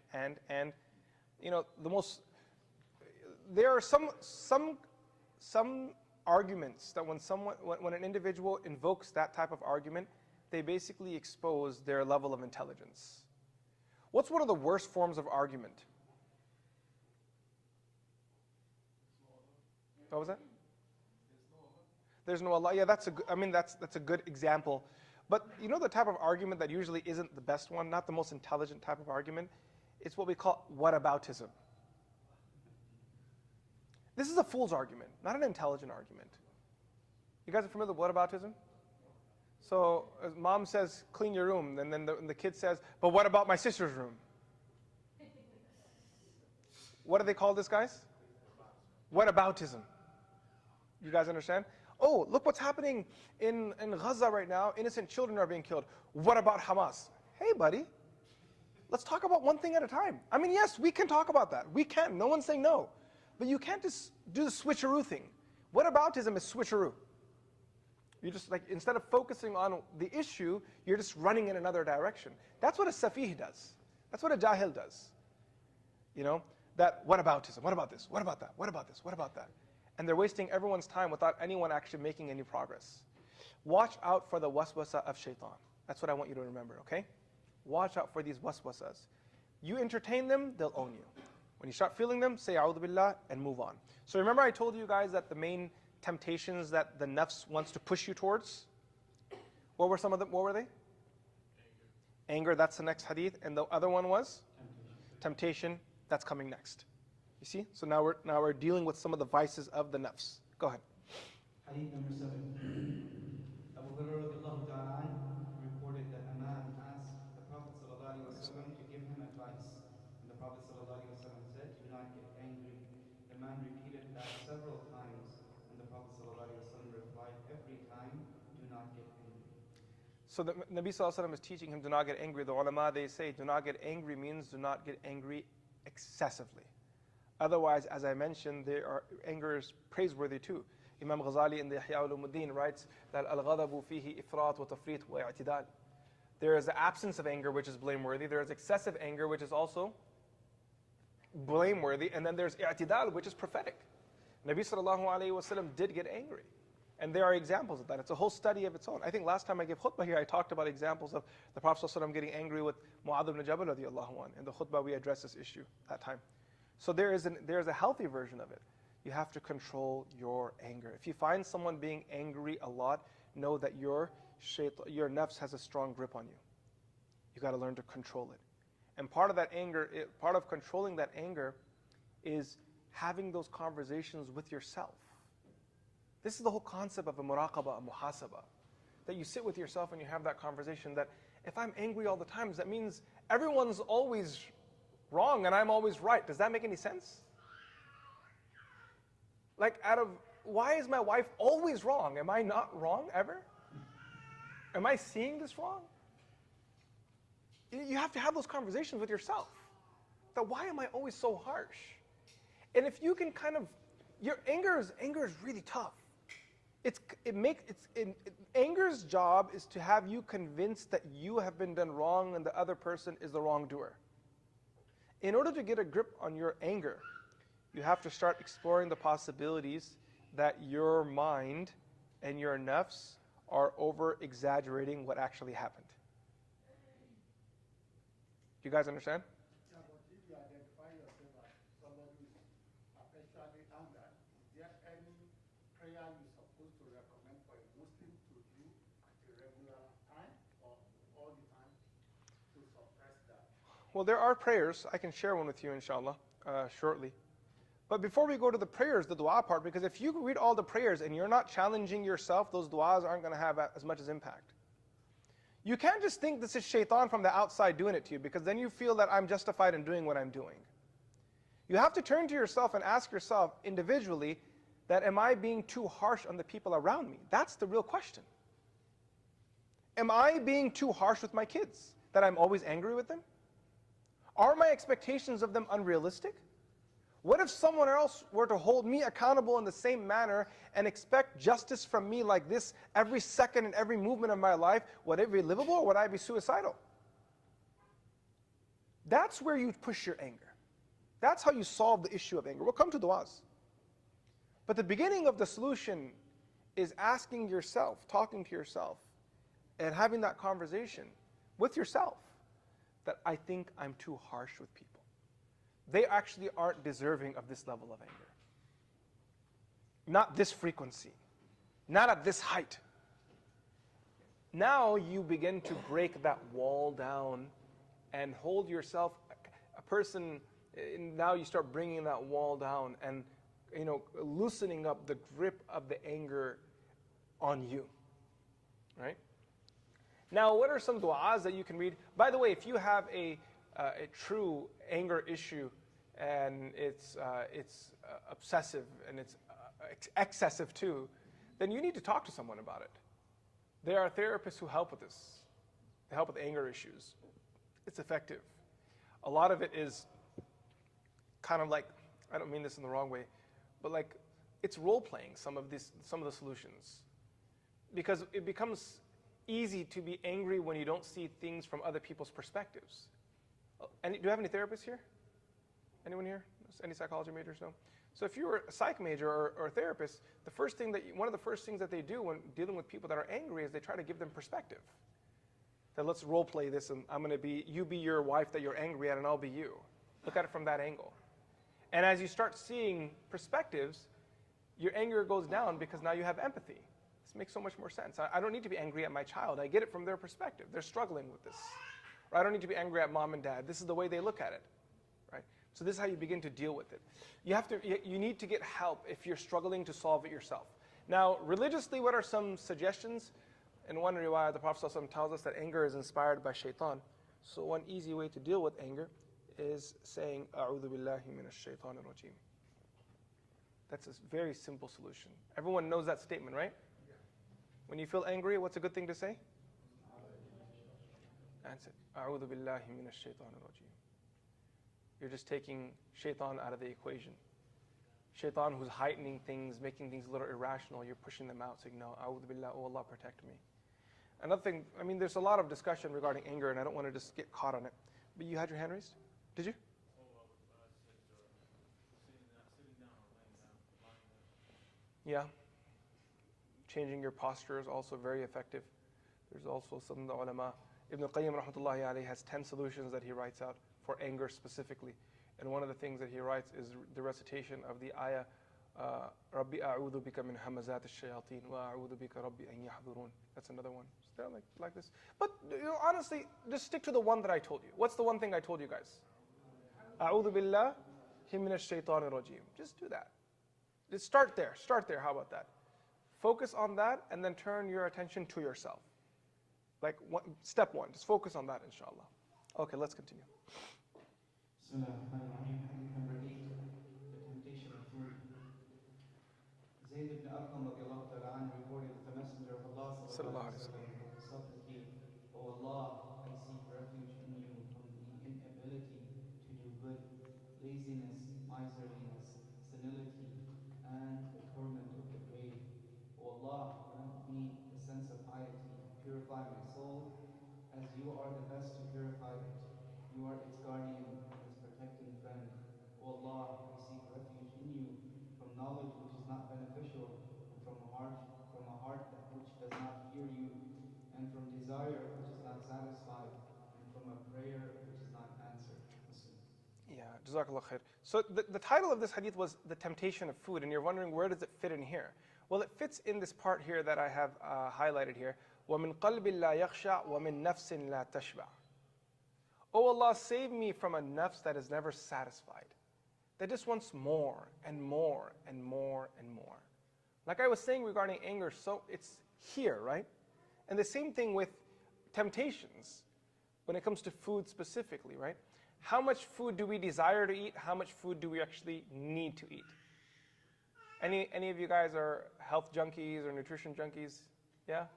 there are some arguments that when an individual invokes that type of argument, they basically expose their level of intelligence. What's one of the worst forms of argument? What was that? There's no Allah. Yeah, that's a good example. But the type of argument that usually isn't the best one, not the most intelligent type of argument, it's what we call whataboutism. This is a fool's argument, not an intelligent argument. You guys are familiar with whataboutism? So mom says, clean your room, and then the kid says, but what about my sister's room? What do they call this, guys? Whataboutism. You guys understand? Oh, look what's happening in Gaza right now. Innocent children are being killed. What about Hamas? Hey, buddy. Let's talk about one thing at a time. I mean, yes, we can talk about that. We can. No one's saying no. But you can't just do the switcheroo thing. Whataboutism is switcheroo. You just like, instead of focusing on the issue, you're just running in another direction. That's what a safih does. That's what a jahil does. You know, that whataboutism, what about this, what about that, what about this, what about that? And they're wasting everyone's time without anyone actually making any progress. Watch out for the waswasa of shaitan. That's what I want you to remember, okay? Watch out for these waswasas. You entertain them, they'll own you. When you start feeling them, say a'udhu billah and move on. So remember I told you guys that the main temptations that the nafs wants to push you towards? What were some of them? What were they? Anger, that's the next hadith. And the other one was? Temptation, that's coming next. You see? So now we're dealing with some of the vices of the nafs. Go ahead. Hadith number 7. Abu Hurairah radiallahu ta'ala reported that a man asked the Prophet ﷺ to give him advice. And the Prophet ﷺ said, do not get angry. The man repeated that several times. And the Prophet ﷺ replied, every time, do not get angry. So the Nabi ﷺ is teaching him, do not get angry. The ulama, they say, do not get angry means do not get angry excessively. Otherwise, as I mentioned, anger is praiseworthy too. Imam Ghazali in the Ihya Ulumuddin writes that al-ghadabu fihi ifrat wa tafrit wa i'tidal. There is the absence of anger, which is blameworthy. There is excessive anger, which is also blameworthy. And then there's i'tidal, which is prophetic. Nabi sallallahu alayhi wasallam did get angry. And there are examples of that. It's a whole study of its own. I think last time I gave khutbah here, I talked about examples of the Prophet sallallahu alayhi wa sallam getting angry with Mu'adh ibn Jabal radiallahu anhu. In the khutbah, we addressed this issue that time. So there is a healthy version of it. You have to control your anger. If you find someone being angry a lot, know that your nafs has a strong grip on you. You got to learn to control it. And part of that anger, part of controlling that anger is having those conversations with yourself. This is the whole concept of a muraqabah, a muhasabah. That you sit with yourself and you have that conversation that if I'm angry all the time, that means everyone's always wrong and I'm always right. Does that make any sense? Like why is my wife always wrong? Am I not wrong ever? Am I seeing this wrong? You have to have those conversations with yourself. That why am I always so harsh? And if you can your anger is really tough. Anger's job is to have you convinced that you have been done wrong and the other person is the wrongdoer. In order to get a grip on your anger, you have to start exploring the possibilities that your mind and your nafs are over-exaggerating what actually happened. Do you guys understand? Yeah, but if you identify yourself as somebody who is perpetually angry, is there any prayer you're supposed to recommend for a Muslim to do at a regular time or all the time to suppress that? Well, there are prayers. I can share one with you, inshallah, shortly. But before we go to the prayers, the dua part, because if you read all the prayers and you're not challenging yourself, those duas aren't going to have as much as impact. You can't just think this is shaitan from the outside doing it to you, because then you feel that I'm justified in doing what I'm doing. You have to turn to yourself and ask yourself individually that am I being too harsh on the people around me? That's the real question. Am I being too harsh with my kids? That I'm always angry with them? Are my expectations of them unrealistic? What if someone else were to hold me accountable in the same manner and expect justice from me like this every second and every movement of my life? Would it be livable or would I be suicidal? That's where you push your anger. That's how you solve the issue of anger. We'll come to du'as. But the beginning of the solution is asking yourself, talking to yourself, and having that conversation with yourself that I think I'm too harsh with people. They actually aren't deserving of this level of anger. Not this frequency. Not at this height. Now you begin to break that wall down and hold yourself, a person, now you start bringing that wall down and loosening up the grip of the anger on you. Right? Now, what are some du'as that you can read? By the way, if you have a true anger issue and it's obsessive and it's excessive too, then you need to talk to someone about it. There are therapists who help with this. They help with anger issues. It's effective. a lot of it is kind of like, I don't mean this in the wrong way, but like it's role playing some of the solutions. Because it becomes easy to be angry when you don't see things from other people's perspectives. And do you have any therapists here? Anyone here? Any psychology majors? No? So if you're a psych major or a therapist, one of the first things that they do when dealing with people that are angry is they try to give them perspective. That let's role play this, and you be your wife that you're angry at, and I'll be you. Look at it from that angle. And as you start seeing perspectives, your anger goes down because now you have empathy. This makes so much more sense. I don't need to be angry at my child. I get it from their perspective. They're struggling with this. Or I don't need to be angry at mom and dad. This is the way they look at it. Right? So this is how you begin to deal with it. You need to get help if you're struggling to solve it yourself. Now, religiously, what are some suggestions? In one riwayah, the Prophet ﷺ tells us that anger is inspired by shaitan. So one easy way to deal with anger is saying, "A'udhu billahi minash shaitanir rajim." That's a very simple solution. Everyone knows that statement, right? Yeah. When you feel angry, what's a good thing to say? That's it. "A'udhu billahi minash shaitanir rajim." You're just taking shaitan out of the equation. Shaitan who's heightening things, making things a little irrational, you're pushing them out, saying, "No, a'udhu billah, oh Allah, protect me." Another thing, there's a lot of discussion regarding anger, and I don't want to just get caught on it. But you had your hand raised? Did you? Yeah. Changing your posture is also very effective. There's also some of the ulama. Ibn al-Qayyim rahmatullahi alayhi has 10 solutions that he writes out for anger specifically. And one of the things that he writes is the recitation of the ayah, Rabbi a'udhu bika min hamazat al-shayateen wa a'udhu bika Rabbi an yahdurun. That's another one. So they're like this. But honestly, just stick to the one that I told you. What's the one thing I told you guys? A'udhu billahi minash shaitanir rajim. Just do that. Just start there. How about that? Focus on that and then turn your attention to yourself. Step one, just focus on that, inshallah. Okay, let's continue. Bismillahirrahmanirrahim. Hadith number 8, the temptation of food. Zayd ibn Arqam radiallahu ta'ala anhu reported that the Messenger of Allah sallallahu alaihi wasallam would supplicate, "O Allah, I seek refuge in you from the inability to do good, laziness, miserliness, senility, and the torment of the grave. O Allah, grant me the sense of piety, purify my soul, as you are the best to purify it. You are its guardian and its protecting friend. O Allah, I seek refuge in you from knowledge which is not beneficial, and from a heart which does not fear you, and from desire which is not satisfied, and from a prayer which is not answered." Muslim. Yeah, Jazakallah khair. So the title of this hadith was The Temptation of Food, and you're wondering where does it fit in here? Well, it fits in this part here that I have highlighted here. وَمِن قَلْبٍ لَا يَخْشَعْ وَمِن نَفْسٍ لَا تَشْبَعْ. Oh Allah, save me from a nafs that is never satisfied, that just wants more and more and more and more. Like I was saying regarding anger, so it's here, right? And the same thing with temptations when it comes to food specifically, right? How much food do we desire to eat? How much food do we actually need to eat? Any of you guys are health junkies or nutrition junkies? Yeah?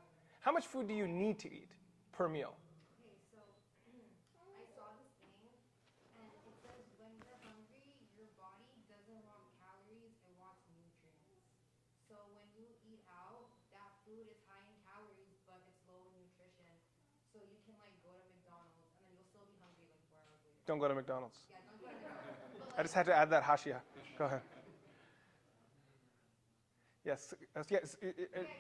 How much food do you need to eat per meal? Okay, so I saw this thing, and it says when you're hungry, your body doesn't want calories, it wants nutrients. So when you eat out, that food is high in calories, but it's low in nutrition. So you can go to McDonald's, and then you'll still be hungry 4 hours later. Don't go to McDonald's. Yeah, don't go to McDonald's. I just had to add that hashia. Go ahead. Yes. Yeah, that's basically it.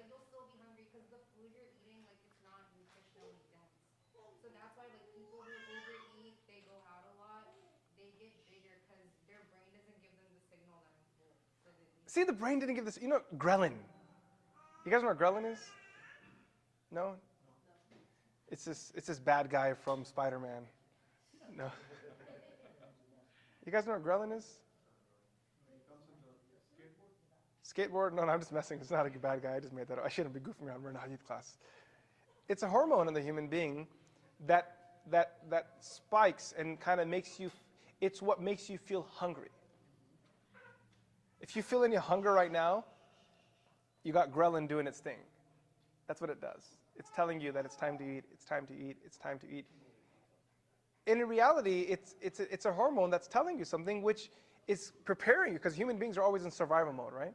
You'll still be hungry because the food you're eating, it's not nutritionally dense. So that's why, people who overeat, they go out a lot, they get bigger because their brain doesn't give them the signal that I'm full. So See, the brain didn't give this. Ghrelin. You guys know what ghrelin is? No? It's this bad guy from Spider-Man. No. You guys know what ghrelin is? Skateboard? No, I'm just messing. It's not a bad guy. I just made that up. I shouldn't be goofing around. We're in a hadith class. It's a hormone in the human being that spikes and kind of makes you. It's what makes you feel hungry. If you feel any hunger right now, you got ghrelin doing its thing. That's what it does. It's telling you that it's time to eat. It's time to eat. It's time to eat. And in reality, it's a hormone that's telling you something which is preparing you, because human beings are always in survival mode, right?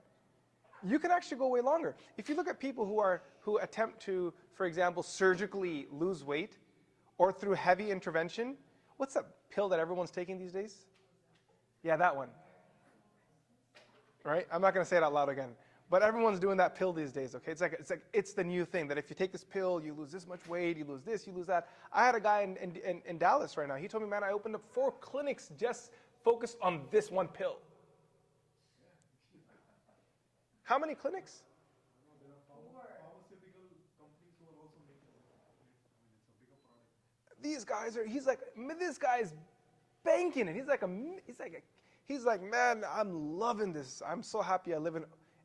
You can actually go way longer. If you look at people who attempt to, for example, surgically lose weight, or through heavy intervention, what's that pill that everyone's taking these days? Yeah, that one. Right? I'm not going to say it out loud again. But everyone's doing that pill these days, okay? It's the new thing, that if you take this pill, you lose this much weight, you lose this, you lose that. I had a guy in Dallas right now. He told me, man, I opened up 4 clinics just focused on this one pill. How many clinics? These guys are, this guy's banking it. He's like, man, I'm loving this. I'm so happy I live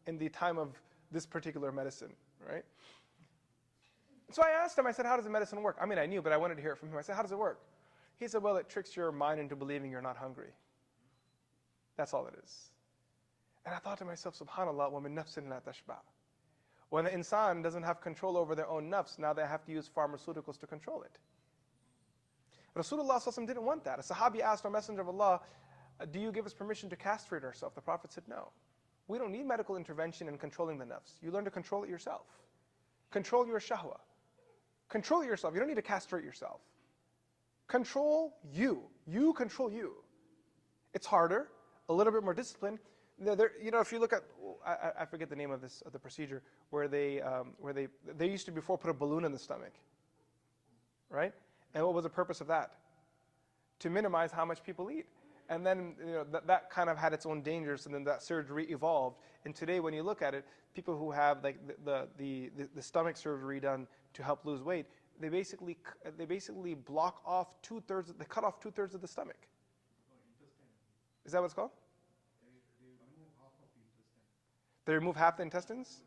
in the time of this particular medicine, right? So I asked him, I said, how does the medicine work? I mean, I knew, but I wanted to hear it from him. I said, how does it work? He said, well, it tricks your mind into believing you're not hungry. That's all it is. And I thought to myself, subhanAllah, وَمِن نَفْسٍ لَا تَشْبَعُ. When the insan doesn't have control over their own nafs, now they have to use pharmaceuticals to control it. Rasulullah ﷺ didn't want that. A sahabi asked our Messenger of Allah, do you give us permission to castrate ourselves? The Prophet said, no. We don't need medical intervention in controlling the nafs. You learn to control it yourself. Control your shahwa. Control it yourself. You don't need to castrate yourself. Control you. You control you. It's harder, a little bit more discipline. If you look at, I forget the name of the procedure, where they used to before put a balloon in the stomach, right? And what was the purpose of that? To minimize how much people eat. And then that kind of had its own dangers, and then that surgery evolved. And today, when you look at it, people who have like the stomach surgery done to help lose weight, they basically block off 2/3. They cut off 2/3 of the stomach. Is that what it's called? They remove half the intestines?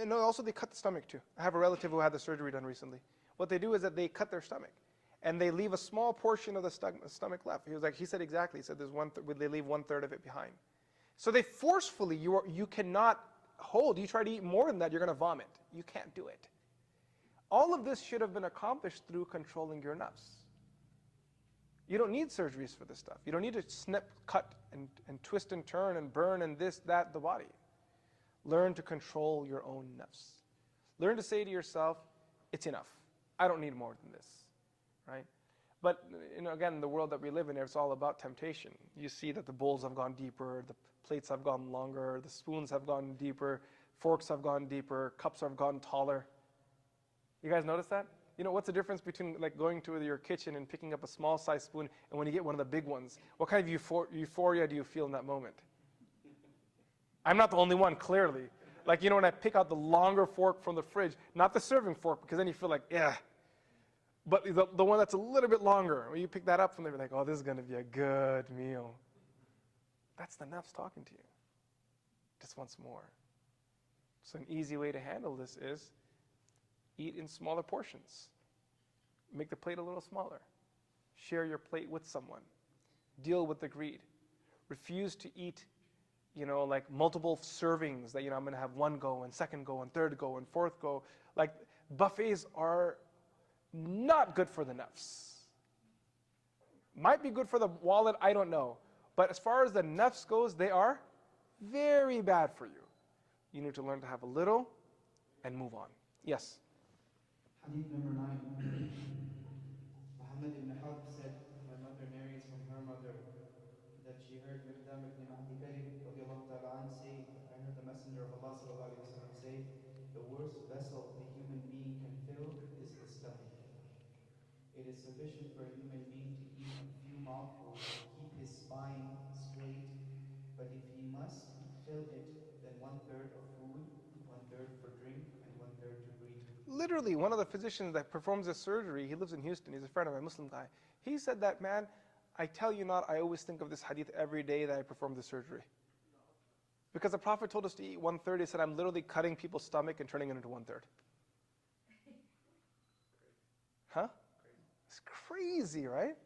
No, also they cut the stomach too. I have a relative who had the surgery done recently. What they do is that they cut their stomach, and they leave a small portion of the stomach left. He said exactly. He said there's they leave 1/3 of it behind. So they forcefully, you cannot hold. You try to eat more than that, you're going to vomit. You can't do it. All of this should have been accomplished through controlling your nafs. You don't need surgeries for this stuff. You don't need to snip, cut, and twist and turn and burn and this, that, the body. Learn to control your own nafs. Learn to say to yourself, it's enough. I don't need more than this, right? But again, the world that we live in, it's all about temptation. You see that the bowls have gone deeper, the plates have gone longer, the spoons have gone deeper, forks have gone deeper, cups have gone taller. You guys notice that? What's the difference between like going to your kitchen and picking up a small size spoon and when you get one of the big ones? What kind of euphoria do you feel in that moment? I'm not the only one, clearly. Like, when I pick out the longer fork from the fridge, not the serving fork, because then you feel like, yeah. But the one that's a little bit longer, when you pick that up from there, you're like, oh, this is going to be a good meal. That's the nafs talking to you. Just wants more. So an easy way to handle this is eat in smaller portions. Make the plate a little smaller. Share your plate with someone. Deal with the greed. Refuse to eat, like multiple servings that, I'm going to have one go and second go and third go and fourth go. Like buffets are not good for the nafs. Might be good for the wallet, I don't know. But as far as the nafs goes, they are very bad for you. You need to learn to have a little and move on. Yes? Hadith number 9. Muhammad ibn Harb said, my mother narrates from her mother that she heard Miqdam ibn Ma'di Karib radiallahu ta'ala an say, I heard the Messenger of Allah sallallahu alayhi wa sallam say, the worst vessel a human being can fill is the stomach. It is sufficient for a human being to eat a few mouthfuls to keep his spine straight, but if he must fill it, then 1/3 of food, 1/3 for drink, and 1/3 to breathe. Literally, one of the physicians that performs this surgery, he lives in Houston, he's a friend of a Muslim guy. He said that, man, I tell you not, I always think of this hadith every day that I perform the surgery. Because the Prophet told us to eat 1/3, he said, I'm literally cutting people's stomach and turning it into 1/3. Huh? It's crazy, right?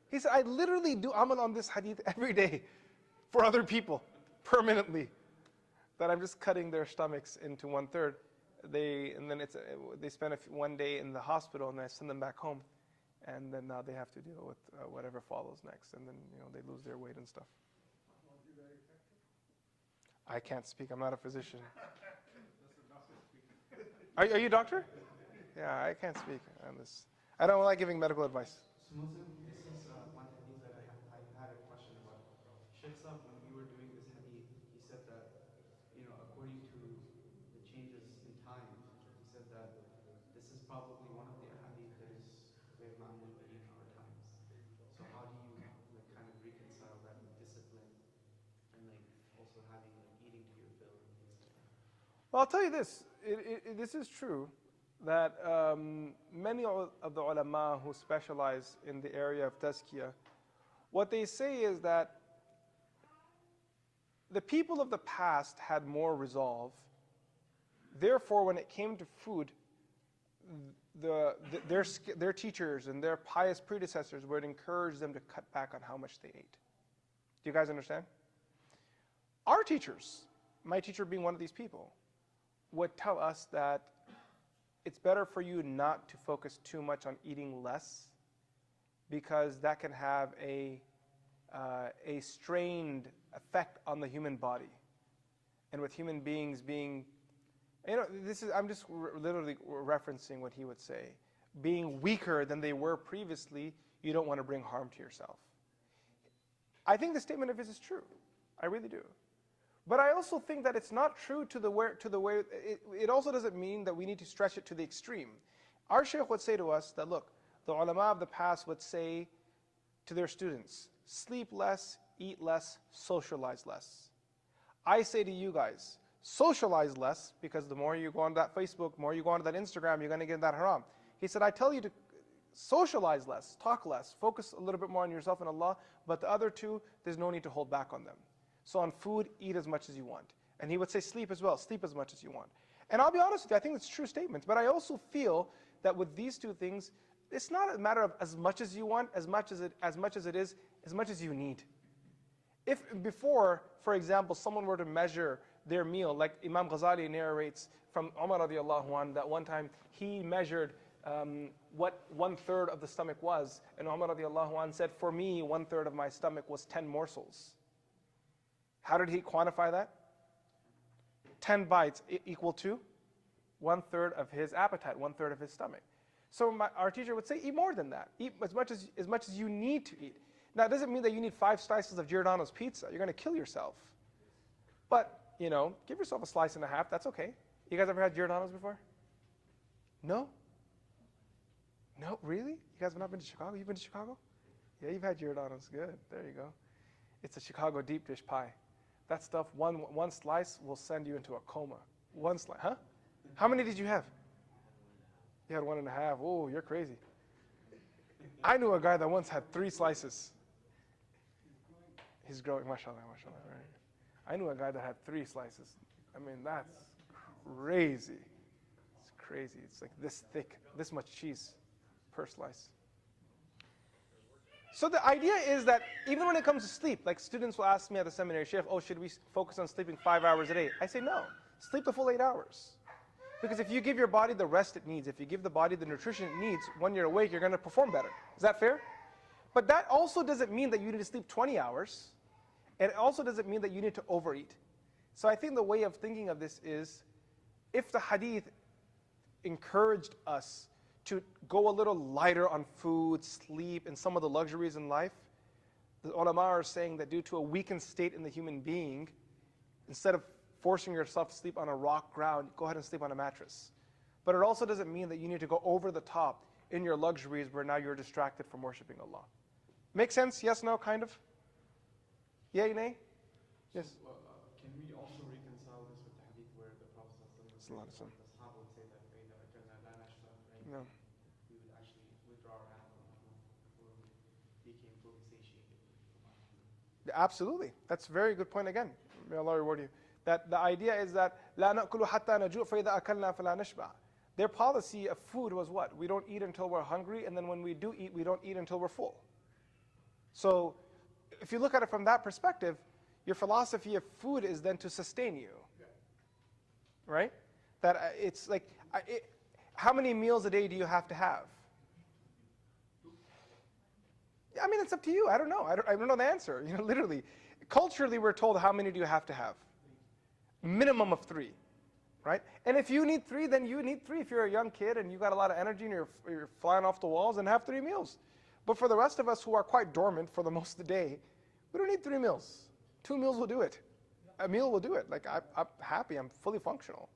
He said, I literally do amal on this hadith every day for other people, permanently. That I'm just cutting their stomachs into 1/3. They spend one day in the hospital and I send them back home. and then now they have to deal with whatever follows next, and then they lose their weight and stuff. Was it very effective? I can't speak. I'm not a physician. That's the doctor speaking. Are you a doctor? Yeah, I can't speak on this. I don't like giving medical advice. So Muslim, this is one hadith that I had a question about. Sheikh Saab, when we were doing this hadith, he said that, according to the changes in time, he said that this is probably one of the hadith that is very ma'mul bihi in our times. So how do you kind of reconcile that with discipline and also having eating to your fill and things like that? Well, I'll tell you this. This is true that many of the ulama who specialize in the area of tazkiyah, what they say is that the people of the past had more resolve. Therefore, when it came to food, their teachers and their pious predecessors would encourage them to cut back on how much they ate. Do you guys understand? Our teachers, my teacher being one of these people, would tell us that it's better for you not to focus too much on eating less, because that can have a strained effect on the human body. And with human beings being, I'm just literally referencing what he would say. Being weaker than they were previously, you don't want to bring harm to yourself. I think the statement of his is true. I really do. But I also think that it's not true to the way, it also doesn't mean that we need to stretch it to the extreme. Our shaykh would say to us that, look, the ulama of the past would say to their students, sleep less, eat less, socialize less. I say to you guys, socialize less, because the more you go on that Facebook, the more you go on that Instagram, you're going to get that haram. He said, I tell you to socialize less, talk less, focus a little bit more on yourself and Allah, but the other two, there's no need to hold back on them. So on food, eat as much as you want. And he would say sleep as well, sleep as much as you want. And I'll be honest with you, I think it's true statements, but I also feel that with these two things, it's not a matter of as much as you want, as much as it is, as much as you need. If before, for example, someone were to measure their meal, like Imam Ghazali narrates from Umar radiallahu anhu, that one time he measured what 1/3 of the stomach was, and Umar radiallahu anhu said, for me, 1/3 of my stomach was 10 morsels. How did he quantify that? 10 bites equal to 1/3 of his appetite, 1/3 of his stomach. So our teacher would say, eat more than that. Eat as much as you need to eat. Now, it doesn't mean that you need 5 slices of Giordano's pizza. You're going to kill yourself. But, give yourself a slice and a half. That's okay. You guys ever had Giordano's before? No? No, really? You guys have not been to Chicago? You've been to Chicago? Yeah, you've had Giordano's. Good. There you go. It's a Chicago deep dish pie. That stuff, one slice will send you into a coma. One slice, huh? How many did you have? You had 1.5. Oh, you're crazy. I knew a guy that once had 3 slices. He's growing, mashallah, mashallah. Right? I knew a guy that had 3 slices. I mean, that's crazy. It's crazy. It's like this thick, this much cheese per slice. So the idea is that even when it comes to sleep, like students will ask me at the seminary, Sheikh, should we focus on sleeping 5 hours a day? I say no, sleep the full 8 hours. Because if you give your body the rest it needs, if you give the body the nutrition it needs, when you're awake, you're going to perform better. Is that fair? But that also doesn't mean that you need to sleep 20 hours. And it also doesn't mean that you need to overeat. So I think the way of thinking of this is, if the hadith encouraged us to go a little lighter on food, sleep, and some of the luxuries in life, the ulama are saying that due to a weakened state in the human being, instead of forcing yourself to sleep on a rock ground, go ahead and sleep on a mattress. But it also doesn't mean that you need to go over the top in your luxuries where now you're distracted from worshiping Allah. Make sense? Yes, no, kind of? Yay, nay? Yes? So, can we also reconcile this with the hadith where the Prophet the Sahaba would say that No. we would actually withdraw our hand from the before we became fully satiated? Absolutely. That's a very good point again. May Allah reward you. That the idea is that لا نأكل حتى نجوع فإذا أكلنا فلا نشبع. Their policy of food was what? We don't eat until we're hungry, and then when we do eat, we don't eat until we're full. So if you look at it from that perspective, your philosophy of food is then to sustain you. Right? That it's like, how many meals a day do you have to have? I mean, it's up to you. I don't know. I don't know the answer. Literally. Culturally, we're told how many do you have to have? Minimum of 3, right? And if you need 3, then you need 3. If you're a young kid and you got a lot of energy and you're flying off the walls, and have 3 meals. But for the rest of us who are quite dormant for the most of the day, we don't need 3 meals. 2 meals will do it. A meal will do it. Like, I'm happy. I'm fully functional.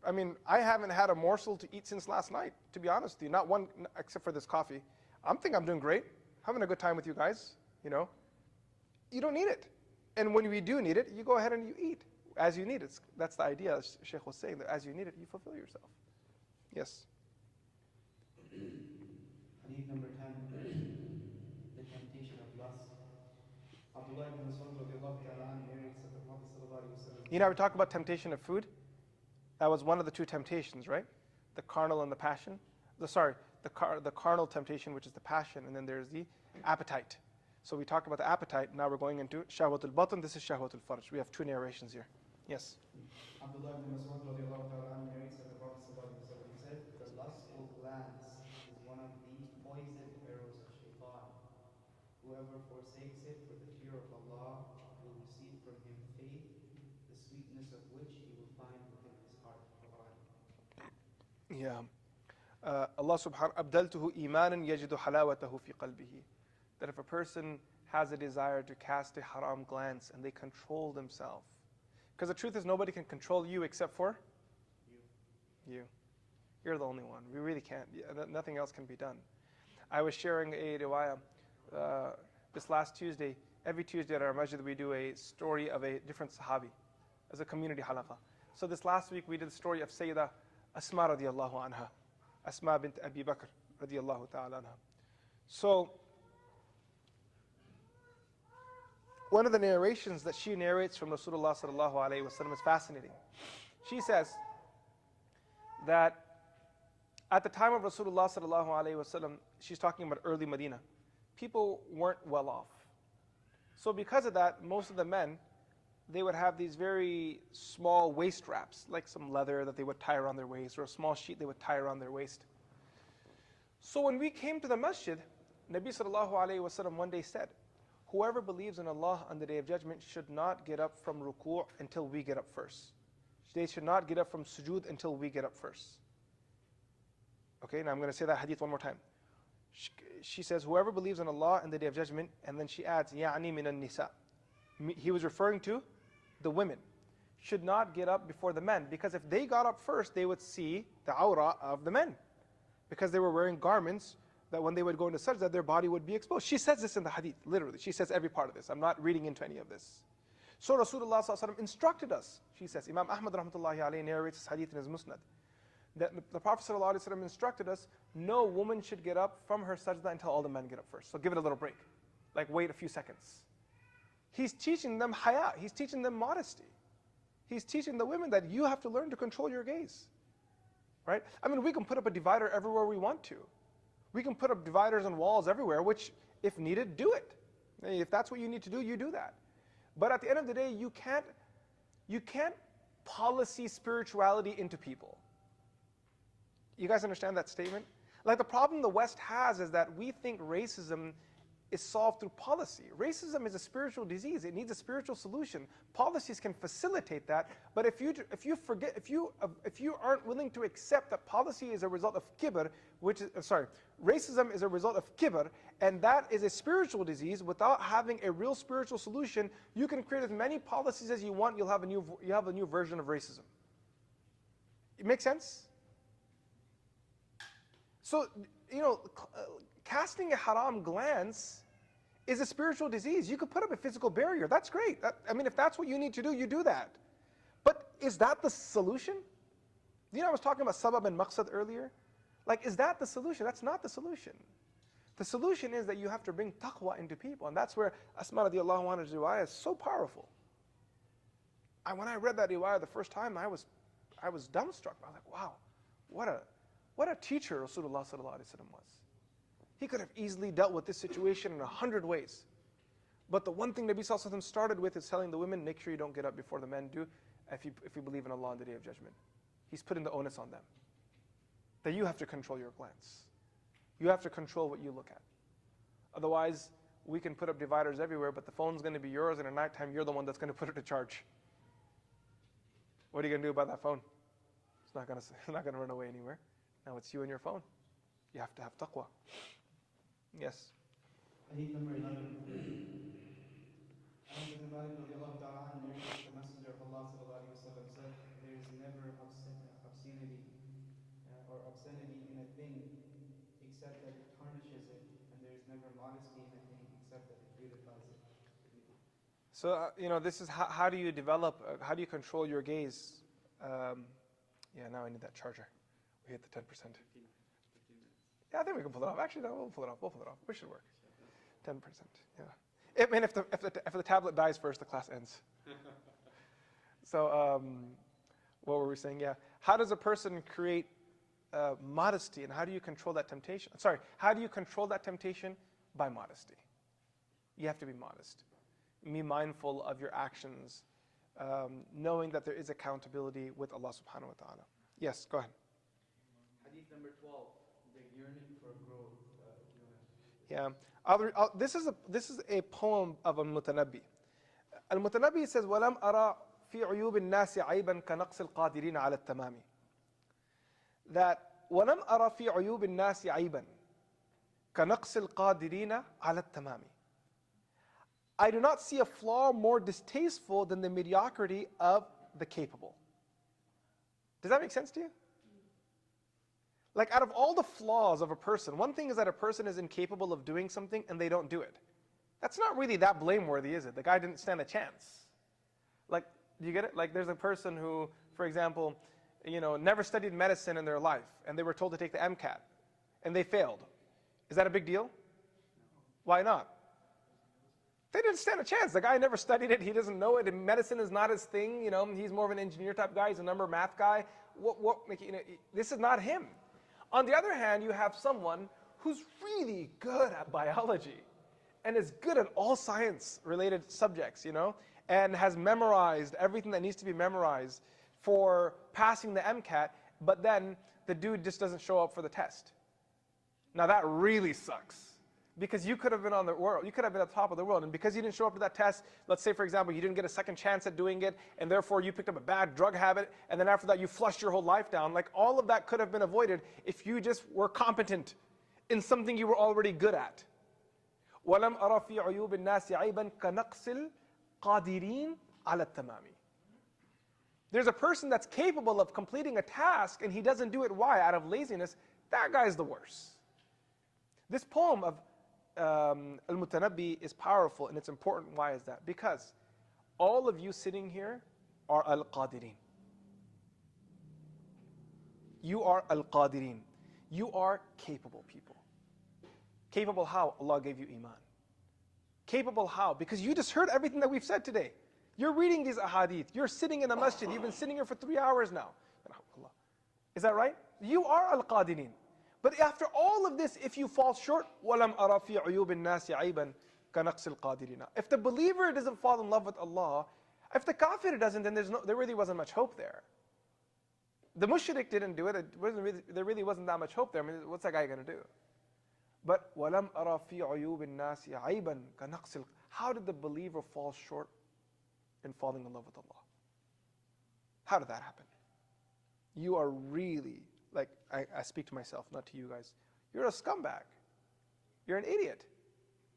I mean, I haven't had a morsel to eat since last night, to be honest with you. Not one, except for this coffee. I'm doing great. Having a good time with you guys, You don't need it. And when we do need it, you go ahead and you eat as you need it. That's the idea, as Sheikh was saying, that as you need it, you fulfill yourself. Yes? Hadith number 10, the temptation of lust. Abdullah ibn Mas'ud radiallahu ta'ala anhu narrates that the Prophet sallallahu alayhi wa sallam We talk about temptation of food. That was one of the 2 temptations, right? The carnal and the passion. The carnal temptation, which is the passion, and then there's the appetite. So we talked about the appetite. Now we're going into shahwatul batn. This is shahwatul farj. We have 2 narrations here. Yes. Abdullah ibn Mas'ud radiallahu ta'ala anhu narrates that the Prophet sallallahu alayhi wa sallam said, the lustful glance is one of the poisoned arrows of shaitan. Whoever forsakes it for the fear of Allah will receive from him faith, the sweetness of which he will find within his heart. Yeah. Allah subhanahu abdaltuhu imanan yajidu halawatahu fi qalbihi. That if a person has a desire to cast a haram glance and they control themselves. Because the truth is nobody can control you except for you. You're the only one. We really can't. Nothing else can be done. I was sharing a riwayah this last Tuesday. Every Tuesday at our masjid we do a story of a different sahabi as a community halaqa. So this last week we did the story of Sayyidah Asma radiallahu anha. Asma bint Abi Bakr radiallahu ta'ala anha. So one of the narrations that she narrates from Rasulullah sallallahu alayhi wa sallam is fascinating. She says that at the time of Rasulullah sallallahu alayhi wa sallam, she's talking about early Medina, people weren't well off. So because of that, most of the men, they would have these very small waist wraps, like some leather that they would tie around their waist, or a small sheet they would tie around their waist. So when we came to the masjid, Nabi sallallahu alayhi wa sallam one day said, whoever believes in Allah on the Day of Judgment should not get up from ruku' until we get up first. They should not get up from sujood until we get up first. Okay, now I'm going to say that hadith one more time. She says, whoever believes in Allah on the Day of Judgment, and then she adds, يَعْنِي مِنَ النِّسَاءِ. He was referring to the women. Should not get up before the men, because if they got up first, they would see the awra of the men. Because they were wearing garments that when they would go into sajda, their body would be exposed. She says this in the hadith, literally. She says every part of this. I'm not reading into any of this. So Rasulullah ﷺ instructed us. She says, Imam Ahmad rahmatullahi alayhi narrates this hadith in his musnad, that the Prophet ﷺ instructed us, no woman should get up from her sajda until all the men get up first. So give it a little break. Like wait a few seconds. He's teaching them haya. He's teaching them modesty. He's teaching the women that you have to learn to control your gaze. Right? I mean, we can put up a divider everywhere we want to. We can put up dividers on walls everywhere, which, if needed, do it. If that's what you need to do, you do that. But at the end of the day, you can't policy spirituality into people. You guys understand that statement? Like the problem the West has is that we think racism is solved through policy. Racism is a spiritual disease. It needs a spiritual solution. Policies can facilitate that, but if you aren't willing to accept that policy is a result of kibr, racism is a result of kibr, and that is a spiritual disease, without having a real spiritual solution, you can create as many policies as you want, you have a new version of racism. It makes sense? So, casting a haram glance is a spiritual disease. You could put up a physical barrier. That's great. If that's what you need to do, you do that. But is that the solution? I was talking about sabab and maqsad earlier. Like, is that the solution? That's not the solution. The solution is that you have to bring taqwa into people. And that's where Asma radiallahu anha's riwayah is so powerful. When I read that riwayah the first time, I was dumbstruck. I was like, wow, what a teacher Rasulullah sallallahu alaihi wasallam was. He could have easily dealt with this situation in 100 ways. But the one thing Nabi sallallahu alaihi wasallam started with is telling the women, make sure you don't get up before the men do if you believe in Allah on the Day of Judgment. He's putting the onus on them. That you have to control your glance. You have to control what you look at. Otherwise, we can put up dividers everywhere, but the phone's going to be yours, and at nighttime, you're the one that's going to put it to charge. What are you going to do about that phone? It's not going to run away anywhere. Now it's you and your phone. You have to have taqwa. Yes. Hadith number 11. Anas ibn Malik radiallahu ta'ala anhu narrates the Messenger of Allah sallallahu alayhi wa sallam said, there is never obscenity or obscenity in a thing except that it tarnishes it, and there is never modesty in a thing except that it beautifies it. So, this is how do you develop, how do you control your gaze? Yeah, now I need that charger. We hit the 10%. 15 minutes. Yeah, I think we can pull it off. Actually, no, we'll pull it off. We should work. 10%, yeah. I mean, if the tablet dies first, the class ends. So, what were we saying? Yeah. How does a person create modesty, and how do you control that temptation? Sorry, how do you control that temptation? By modesty. You have to be modest. Be mindful of your actions, knowing that there is accountability with Allah subhanahu wa ta'ala. Yes, go ahead. Hadith number 12, the yearning for growth. Yeah. This is a poem of Al-Mutanabbi. Al-Mutanabbi says, وَلَمْ أَرَى فِي عُيُوبِ النَّاسِ عَيْبًا كَنَقْصِ الْقَادِرِينَ عَلَى التَّمَامِ. That وَلَمْ أَرَى فِي عُيُوبِ النَّاسِ عَيْبًا كَنَقْصِ الْقَادِرِينَ عَلَى التَّمَامِ. I do not see a flaw more distasteful than the mediocrity of the capable. Does that make sense to you? Like, out of all the flaws of a person, one thing is that a person is incapable of doing something and they don't do it. That's not really that blameworthy, is it? The guy didn't stand a chance. Like, do you get it? Like, there's a person who, for example, never studied medicine in their life, and they were told to take the MCAT, and they failed. Is that a big deal? Why not? They didn't stand a chance. The guy never studied it. He doesn't know it. And medicine is not his thing. He's more of an engineer type guy. He's a number math guy. This is not him. On the other hand, you have someone who's really good at biology and is good at all science-related subjects, and has memorized everything that needs to be memorized for passing the MCAT, but then the dude just doesn't show up for the test. Now that really sucks. Because you could have been on the world, you could have been at the top of the world, and because you didn't show up to that test, let's say for example, you didn't get a second chance at doing it, and therefore you picked up a bad drug habit, and then after that you flushed your whole life down, like all of that could have been avoided if you just were competent in something you were already good at. وَلَمْ أَرَى فِي عُيُوبِ النَّاسِ عَيْبًا كَنَقْصِ الْقَادِرِينَ عَلَى التَّمَامِ. There's a person that's capable of completing a task, and he doesn't do it. Why? Out of laziness. That guy's the worst. This poem of Al-Mutanabbi is powerful, and it's important. Why is that? Because all of you sitting here are Al-Qadirin. You are Al-Qadirin. You are capable people. Capable how? Allah gave you iman. Capable how? Because you just heard everything that we've said today. You're reading these ahadith. You're sitting in a masjid. You've been sitting here for 3 hours now. Is that right? You are Al-Qadirin. But after all of this, if you fall short, وَلَمْ أَرَى فِي عُيُوبِ النَّاسِ عَيْبًا كَنَقْصِ الْقَادِرِينَ. If the believer doesn't fall in love with Allah, if the kafir doesn't, then there really wasn't much hope there. The mushrik didn't do it. There really wasn't that much hope there. I mean, what's that guy going to do? But وَلَمْ أَرَى فِي عُيُوبِ النَّاسِ عَيْبًا كَنَقْصِ. How did the believer fall short in falling in love with Allah? How did that happen? You are really, like, I speak to myself, not to you guys. You're a scumbag. You're an idiot.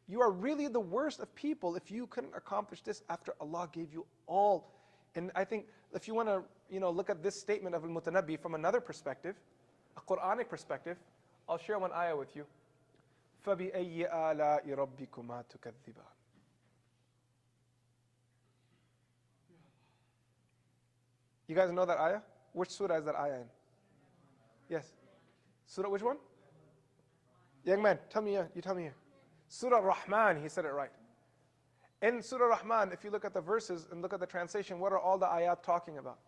You are really the worst of people if you couldn't accomplish this after Allah gave you all. And I think if you want to, look at this statement of Al-Mutanabbi from another perspective, a Quranic perspective, I'll share one ayah with you. فَبِأَيِّ آلَاءِ رَبِّكُمَا تُكَذِّبَانِ. You guys know that ayah? Which surah is that ayah in? Yes. Surah, which one? Young man, tell me, you tell me here. Surah Rahman, he said it right. In Surah Rahman, if you look at the verses and look at the translation, what are all the ayat talking about?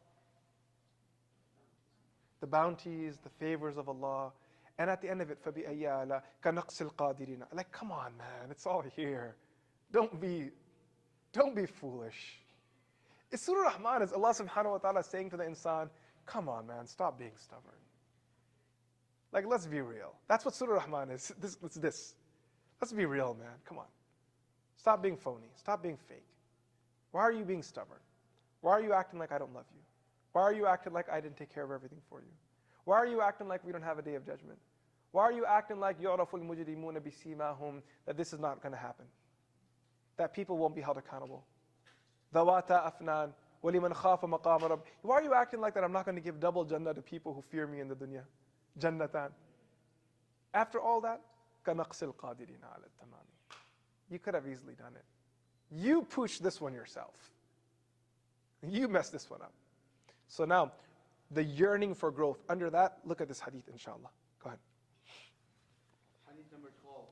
The bounties, the favors of Allah. And at the end of it, فَبِأَيَّ آلَاءِ كَنَقْصِ الْقَادِرِينَ. Like, come on, man, it's all here. Don't be foolish. Surah Rahman is Allah subhanahu wa ta'ala saying to the insan, come on, man, stop being stubborn. Like, let's be real. That's what Surah Rahman is. It's this. Let's be real, man. Come on. Stop being phony. Stop being fake. Why are you being stubborn? Why are you acting like I don't love you? Why are you acting like I didn't take care of everything for you? Why are you acting like we don't have a day of judgment? Why are you acting like يُعْرَفُ الْمُجْرِمُونَ بِسِيمَاهُمْ, that this is not going to happen? That people won't be held accountable. ذَوَاتَا أَفْنَانٍ وَلِمَنْ خَافَ مَقَامَ رَبِّ. Why are you acting like that I'm not going to give double Jannah to people who fear me in the dunya? Jannatan. After all that, كَنَقْصِ الْقَادِرِينَ عَلَى التَّمَامِ. You could have easily done it. You pushed this one yourself. You messed this one up. So now, the yearning for growth. Under that, look at this hadith, inshallah. Go ahead. Hadith number 12.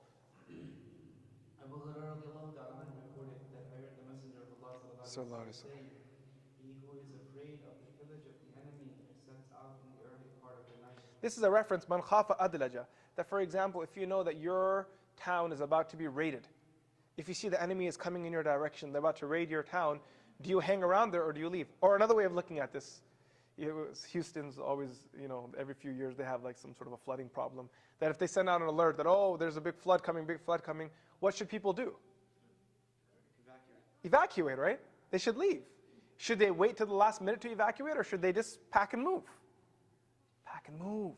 Abu Hurairah radiallahu ta'ala anhu reported that I heard the Messenger of Allah sallallahu alaihi wasallam say, "He who is afraid of the pillage of the enemy sets out in the early part of the night." This is a reference, man khafa adlaja. That, for example, if you know that your town is about to be raided, if you see the enemy is coming in your direction, they're about to raid your town, do you hang around there or do you leave? Or another way of looking at this, Houston's always, every few years they have like some sort of a flooding problem. That if they send out an alert that, oh, there's a big flood coming, what should people do? Evacuate, right? They should leave. Should they wait till the last minute to evacuate, or should they just pack and move? Pack and move.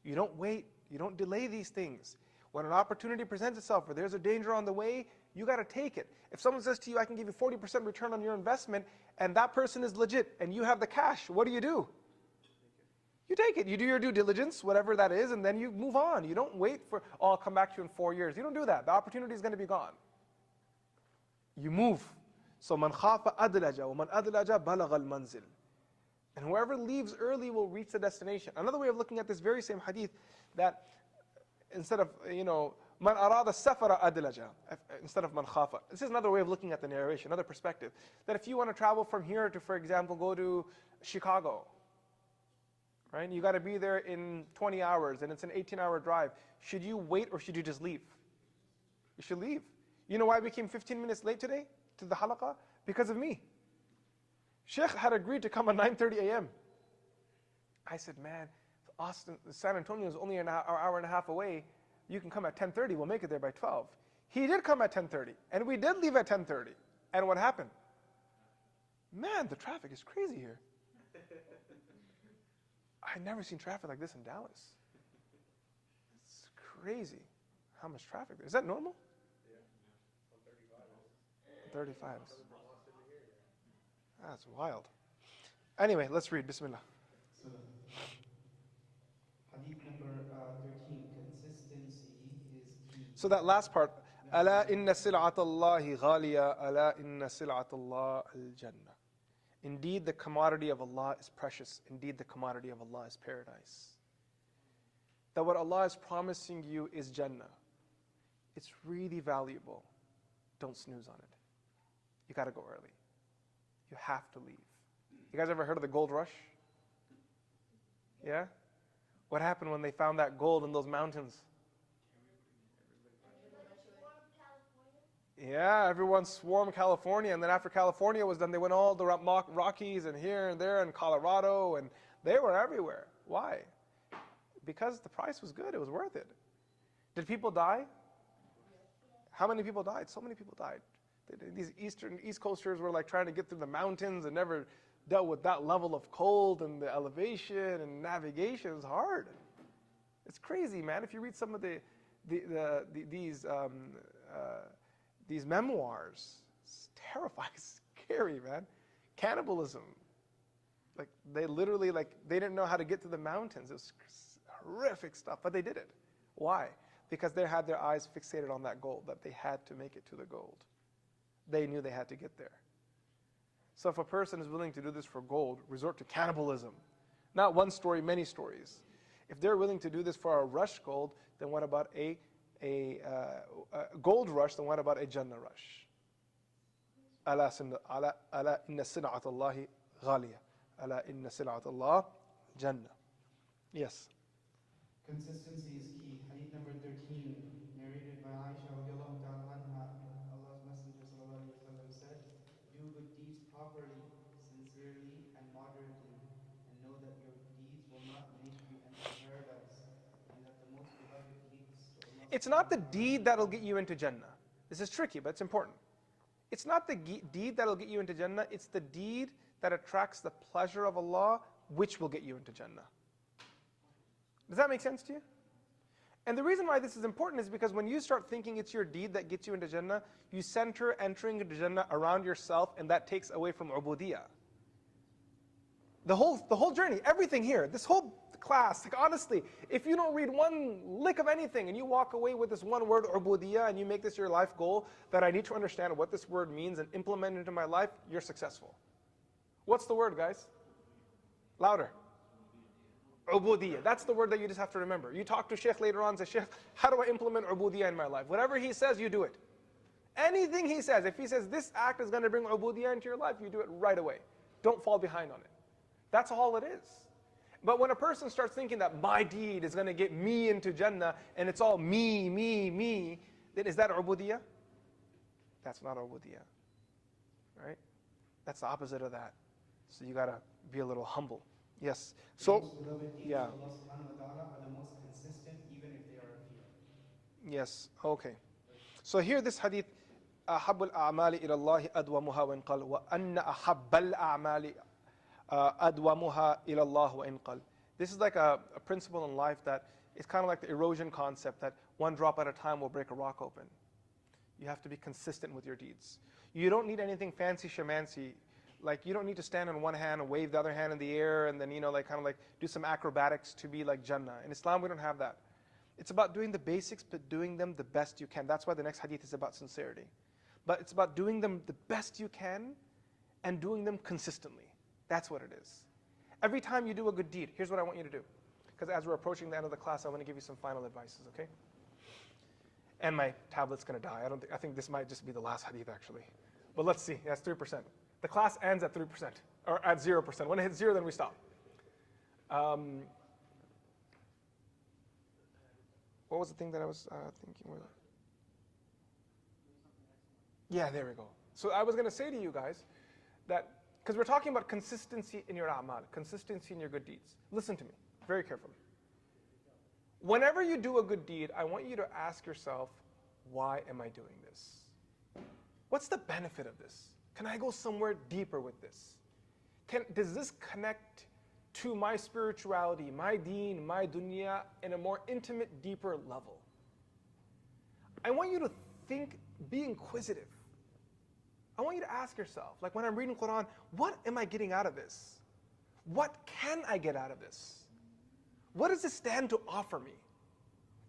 You don't wait. You don't delay these things. When an opportunity presents itself or there's a danger on the way, you got to take it. If someone says to you, I can give you 40% return on your investment, and that person is legit, and you have the cash, what do? You take it. You do your due diligence, whatever that is, and then you move on. You don't wait for, oh, I'll come back to you in 4 years. You don't do that. The opportunity is going to be gone. You move. So, man khafa adlaja, wa man adlaja balagha al-manzil. And whoever leaves early will reach the destination. Another way of looking at this very same hadith, that instead of, man arada safara adlaja, instead of man khafa. This is another way of looking at the narration, another perspective. That if you want to travel from here to, for example, go to Chicago, right? You got to be there in 20 hours and it's an 18-hour drive. Should you wait or should you just leave? You should leave. You know why I became 15 minutes late today to the halaqah? Because of me. Sheikh had agreed to come at 9:30 a.m. I said, man, San Antonio is only an hour and a half away. You can come at 10:30. We'll make it there by 12. He did come at 10:30, and we did leave at 10:30. And what happened? Man, the traffic is crazy here. I've never seen traffic like this in Dallas. It's crazy how much traffic there is. Is that normal? Yeah. 35. That's wild. Anyway, let's read. Bismillah. So, hadith number 13, consistency is key. So that last part, ألا إن سلعة الله غالية ألا إن سلعة الله الجنة. Indeed, the commodity of Allah is precious. Indeed, the commodity of Allah is paradise. That what Allah is promising you is Jannah. It's really valuable. Don't snooze on it. You got to go early. You have to leave. You guys ever heard of the gold rush? Yeah? What happened when they found that gold in those mountains? Yeah, everyone swarmed California, and then after California was done, they went all the Rockies and here and there and Colorado, and they were everywhere. Why? Because the price was good. It was worth it. Did people die? How many people died? So many people died. These East Coasters were like trying to get through the mountains and never dealt with that level of cold and the elevation and navigation. It's hard. It's crazy, man. If you read some of these memoirs, it's terrifying, it's scary, man. Cannibalism. Like they literally, they didn't know how to get to the mountains. It was horrific stuff, but they did it. Why? Because they had their eyes fixated on that gold, that they had to make it to the gold. They knew they had to get there. So if a person is willing to do this for gold, resort to cannibalism. Not one story, many stories. If they're willing to do this for a rush gold, then what about a gold rush? Then what about a Jannah rush? Ala inna sil'at Allahi ghaliya. Ala inna sil'at Allah Jannah. Yes. Consistency is key. Hadith number 13, narrated by Aisha radiallahu ta'ala anha, Allah's Messenger sallallahu alayhi wa sallam said, do good deeds properly, sincerely, and moderately, and know that your deeds will not make you enter paradise, and that the most beloved deeds to Allah It's not the deed that'll get you into Jannah. This is tricky, but it's important. It's not the deed that'll get you into Jannah, it's the deed that attracts the pleasure of Allah, which will get you into Jannah. Does that make sense to you? And the reason why this is important is because when you start thinking it's your deed that gets you into Jannah, you center entering into Jannah around yourself, and that takes away from ubudiyah. The whole journey, everything here, this whole class, like honestly, if you don't read one lick of anything and you walk away with this one word, ubudiyah, and you make this your life goal, that I need to understand what this word means and implement it into my life, you're successful. What's the word, guys? Louder. Ubudiyah. That's the word that you just have to remember. You talk to Sheikh later on, say, Sheikh, how do I implement ubudiyah in my life? Whatever he says, you do it. Anything he says, if he says this act is going to bring ubudiyah into your life, you do it right away. Don't fall behind on it. That's all it is. But when a person starts thinking that my deed is going to get me into Jannah, and it's all me, then is that ubudiyah? That's not ubudiyah. Right? That's the opposite of that. So you got to be a little humble. Yes. So, yeah. Allah subhanahu wa ta'ala are the most consistent, even if they are a few. Yes. Okay. So here this hadith, أحب الأعمال إلى الله أدومها وإن قل وأن أحب الأعمال أدومها إلى الله وإن قل. This is like a principle in life that is kind of like the erosion concept, that one drop at a time will break a rock open. You have to be consistent with your deeds. You don't need anything fancy shamancy. Like, you don't need to stand on one hand and wave the other hand in the air and then, like kind of like do some acrobatics to be like Jannah. In Islam, we don't have that. It's about doing the basics, but doing them the best you can. That's why the next hadith is about sincerity. But it's about doing them the best you can and doing them consistently. That's what it is. Every time you do a good deed, here's what I want you to do. Because as we're approaching the end of the class, I want to give you some final advices, okay? And my tablet's going to die. I think this might just be the last hadith, actually. But let's see. That's 3%. The class ends at 3%, or at 0%. When it hits 0, then we stop. What was the thing that I was thinking? Yeah, there we go. So I was going to say to you guys that, because we're talking about consistency in your a'mal, consistency in your good deeds. Listen to me very carefully. Whenever you do a good deed, I want you to ask yourself, why am I doing this? What's the benefit of this? Can I go somewhere deeper with this? Does this connect to my spirituality, my deen, my dunya in a more intimate, deeper level? I want you to think, be inquisitive. I want you to ask yourself, like when I'm reading Quran, what am I getting out of this? What can I get out of this? What does this stand to offer me?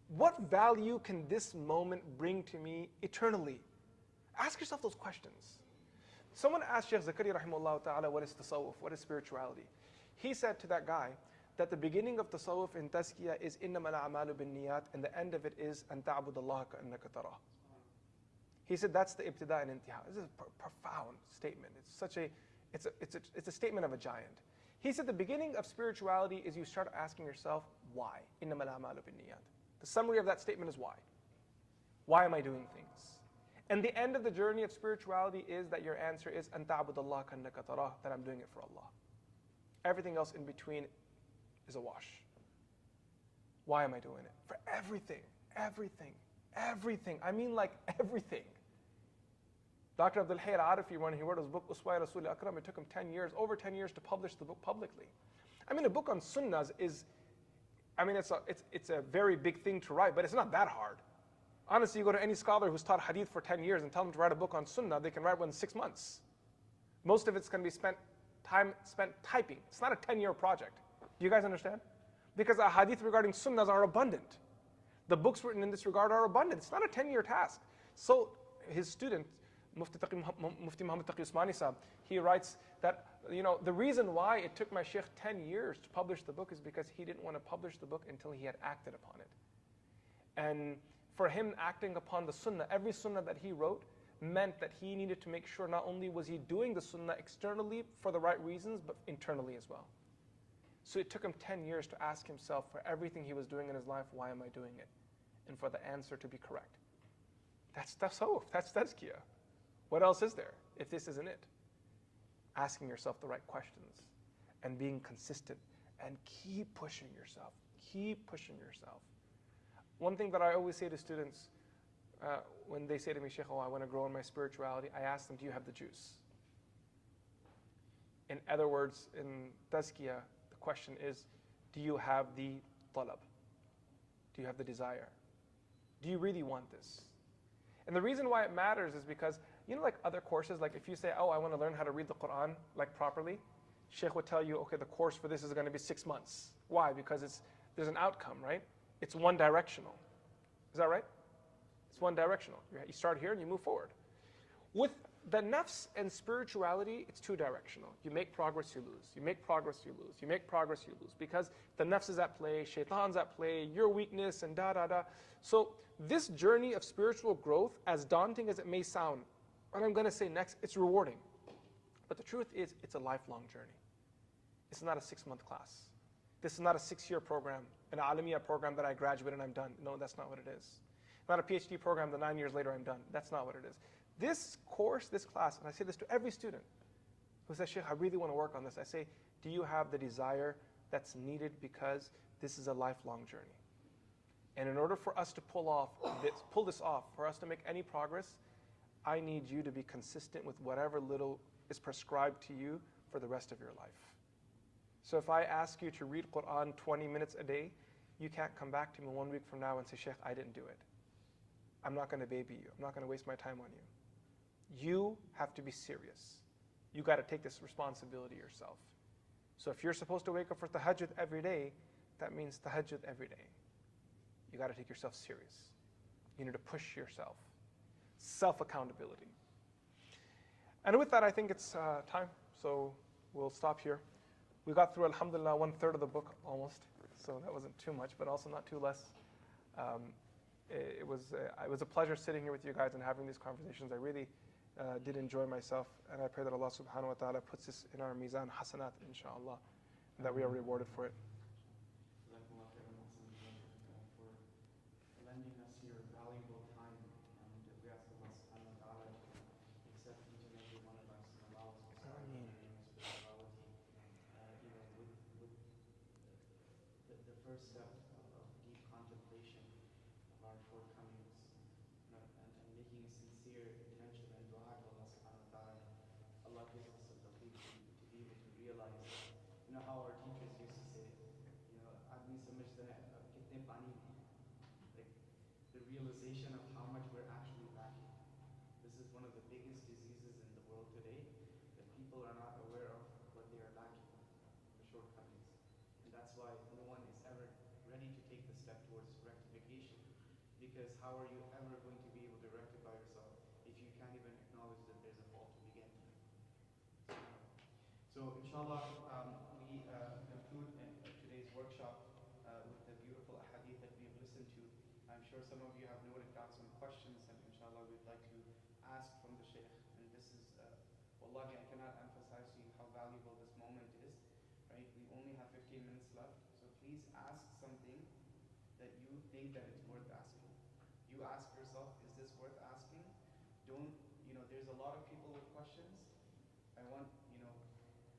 What value can this moment bring to me eternally? Ask yourself those questions. Someone asked Shaykh Zakaria rahimahullah ta'ala, what is tasawwuf, what is spirituality? He said to that guy that the beginning of tasawwuf in tazkiyah is إِنَّمَا الْأَعْمَالُ بِالنِّيَّاتِ, and the end of it is أَن تَعْبُدَ اللَّهَ كَأَنَّكَ تَرَاهُ. He said that's the ibtida and intiha. This is a profound statement. It's a statement of a giant. He said the beginning of spirituality is you start asking yourself, why? إِنَّمَا الْأَعْمَالُ بِالنِّيَّاتِ. The summary of that statement is why. Why am I doing things? And the end of the journey of spirituality is that your answer is أَن تَعْبُدَ اللَّهَ كَأَنَّكَ تَرَاهُ, that I'm doing it for Allah. Everything else in between is a wash. Why am I doing it? For everything, everything, everything. I mean like everything. Dr. Abdul Hayy al-Arifi, when he wrote his book, Uswaya Rasul Akram, it took him over 10 years to publish the book publicly. I mean, a book on sunnahs is, it's a very big thing to write, but it's not that hard. Honestly, you go to any scholar who's taught hadith for 10 years and tell them to write a book on sunnah, they can write one in 6 months. Most of it's going to be time spent typing. It's not a 10-year project. Do you guys understand? Because the hadith regarding sunnahs are abundant. The books written in this regard are abundant. It's not a 10-year task. So his student, Mufti Muhammad Taqi Usmani Sahib, he writes that, the reason why it took my sheikh 10 years to publish the book is because he didn't want to publish the book until he had acted upon it. And for him acting upon the sunnah, every sunnah that he wrote meant that he needed to make sure not only was he doing the sunnah externally for the right reasons, but internally as well. So it took him 10 years to ask himself for everything he was doing in his life, why am I doing it? And for the answer to be correct. That's tasawwuf, that's tazkiyah. What else is there if this isn't it? Asking yourself the right questions and being consistent and keep pushing yourself. Keep pushing yourself. One thing that I always say to students when they say to me, Sheikh, oh, I want to grow in my spirituality, I ask them, do you have the juice? In other words, in tazkiyah, the question is, do you have the talab? Do you have the desire? Do you really want this? And the reason why it matters is because, you know, like other courses, like if you say, oh, I want to learn how to read the Quran like properly, Sheikh would tell you, okay, the course for this is going to be 6 months. Why? Because there's an outcome, right? It's one directional. Is that right? It's one directional. You start here and you move forward. With the nafs and spirituality, it's two directional. You make progress, you lose. You make progress, you lose. You make progress, you lose. Because the nafs is at play, shaitan's at play, your weakness, and da. So this journey of spiritual growth, as daunting as it may sound, what I'm going to say next, it's rewarding. But the truth is, it's a lifelong journey. It's not a 6-month class. This is not a 6-year program, an Alamiya program that I graduate and I'm done. No, that's not what it is. Not a PhD program that 9 years later I'm done. That's not what it is. This course, this class, and I say this to every student who says, Sheikh, I really want to work on this. I say, do you have the desire that's needed, because this is a lifelong journey. And in order for us to pull this off, for us to make any progress, I need you to be consistent with whatever little is prescribed to you for the rest of your life. So if I ask you to read Quran 20 minutes a day, you can't come back to me 1 week from now and say, Sheikh, I didn't do it. I'm not going to baby you. I'm not going to waste my time on you. You have to be serious. You got to take this responsibility yourself. So if you're supposed to wake up for tahajjud every day, that means tahajjud every day. You got to take yourself serious. You need to push yourself. Self-accountability. And with that, I think it's time. So we'll stop here. We got through, alhamdulillah, 1/3 of the book almost. So that wasn't too much, but also not too less. It was a pleasure sitting here with you guys and having these conversations. I really did enjoy myself, and I pray that Allah subhanahu wa ta'ala puts this in our mizan hasanat, inshallah, and that we are rewarded for it. Jazakumullah khairan, for lending us your valuable time, and we ask Allah subhanahu wa ta'ala to accept each and every one of us and allow us to start Ameen. learning spirituality, with the first step of deep contemplation of our shortcomings, and making a sincere intention and dua to Allah subhanahu wa ta'ala. Allah gives us the tawfiq to be able to realize, how our teachers used to say, aadmi samajhta hai ab kitne pani mein hai. Like the realization of how much we're actually lacking. This is one of the biggest diseases in the world today, that people are not aware of what they are lacking, the shortcomings. And that's why no one is ever ready to take the step towards rectification. Because how are you ever going to be able to rectify yourself if you can't even acknowledge that there's a fault to begin with? So inshallah, we conclude today's workshop with the beautiful ahadith that we've listened to. I'm sure some of you have noted down some questions, and inshallah we'd like to ask from the Shaykh. And this is, wallahi, I cannot emphasize to you how valuable this moment is. Right? We only have 15 minutes left, so please ask something that you think that it's worth asking. You ask yourself, is this worth asking? Don't, there's a lot of people with questions. I want,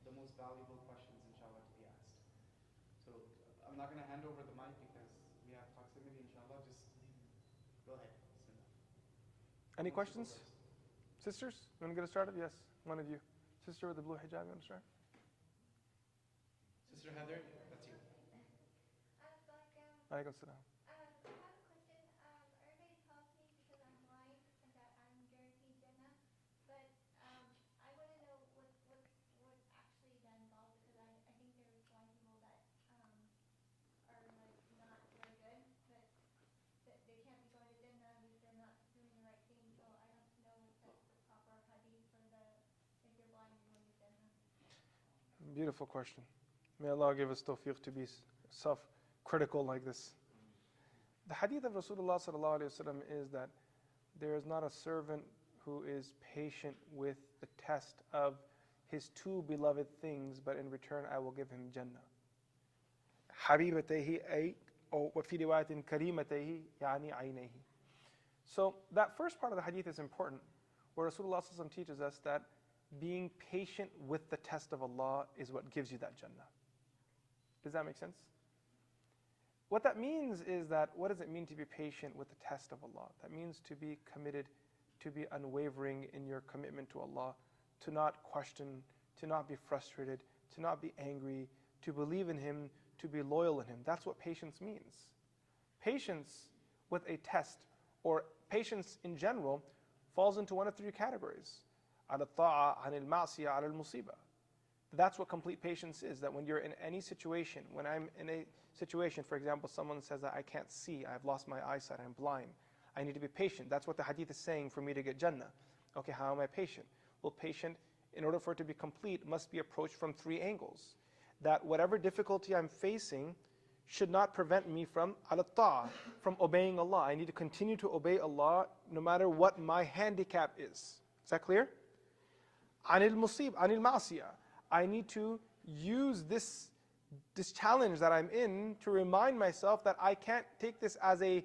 the most valuable questions, inshallah, to be asked. So I'm not going to hand over the mic because we have proximity, inshallah. Just go ahead. Bismillah. Any questions? Sisters, you want to get us started? Yes, one of you. Sister with the blue hijab, you want to start? Sister Heather, that's you. Alaikum salam. I have a question. Everybody tells me because I'm blind that I'm guaranteed Jannah, but I want to know what actually that involves, because I think there's blind people that are like not very good, but that they can't be going to Jannah if they're not doing the right thing. So I don't know if that's the proper hadith for if you're blind and going to Jannah. Beautiful question. May Allah give us tawfiq to be self-critical like this. The hadith of Rasulullah sallallahu alaihi wasallam is that there is not a servant who is patient with the test of his two beloved things, but in return I will give him Jannah. حبيبتيه أي أو وفي رواية كريمتيه يعني عينيه. So that first part of the hadith is important, where Rasulullah sallallahu alaihi wasallam teaches us that being patient with the test of Allah is what gives you that Jannah. Does that make sense? What that means is that, what does it mean to be patient with the test of Allah? That means to be committed, to be unwavering in your commitment to Allah, to not question, to not be frustrated, to not be angry, to believe in Him, to be loyal in Him. That's what patience means. Patience with a test, or patience in general, falls into one of three categories. على الطاعة عن المعصية على المصيبة. That's what complete patience is, that when you're in any situation, when I'm in a situation, for example, someone says that I can't see, I've lost my eyesight, I'm blind, I need to be patient. That's what the hadith is saying for me to get Jannah. Okay, how am I patient? Well, patient, in order for it to be complete, must be approached from three angles. That whatever difficulty I'm facing should not prevent me from al-ta'a, from obeying Allah. I need to continue to obey Allah no matter what my handicap is. Is that clear? Anil musib, anil ma'asiyah. I need to use this challenge that I'm in to remind myself that I can't take this as a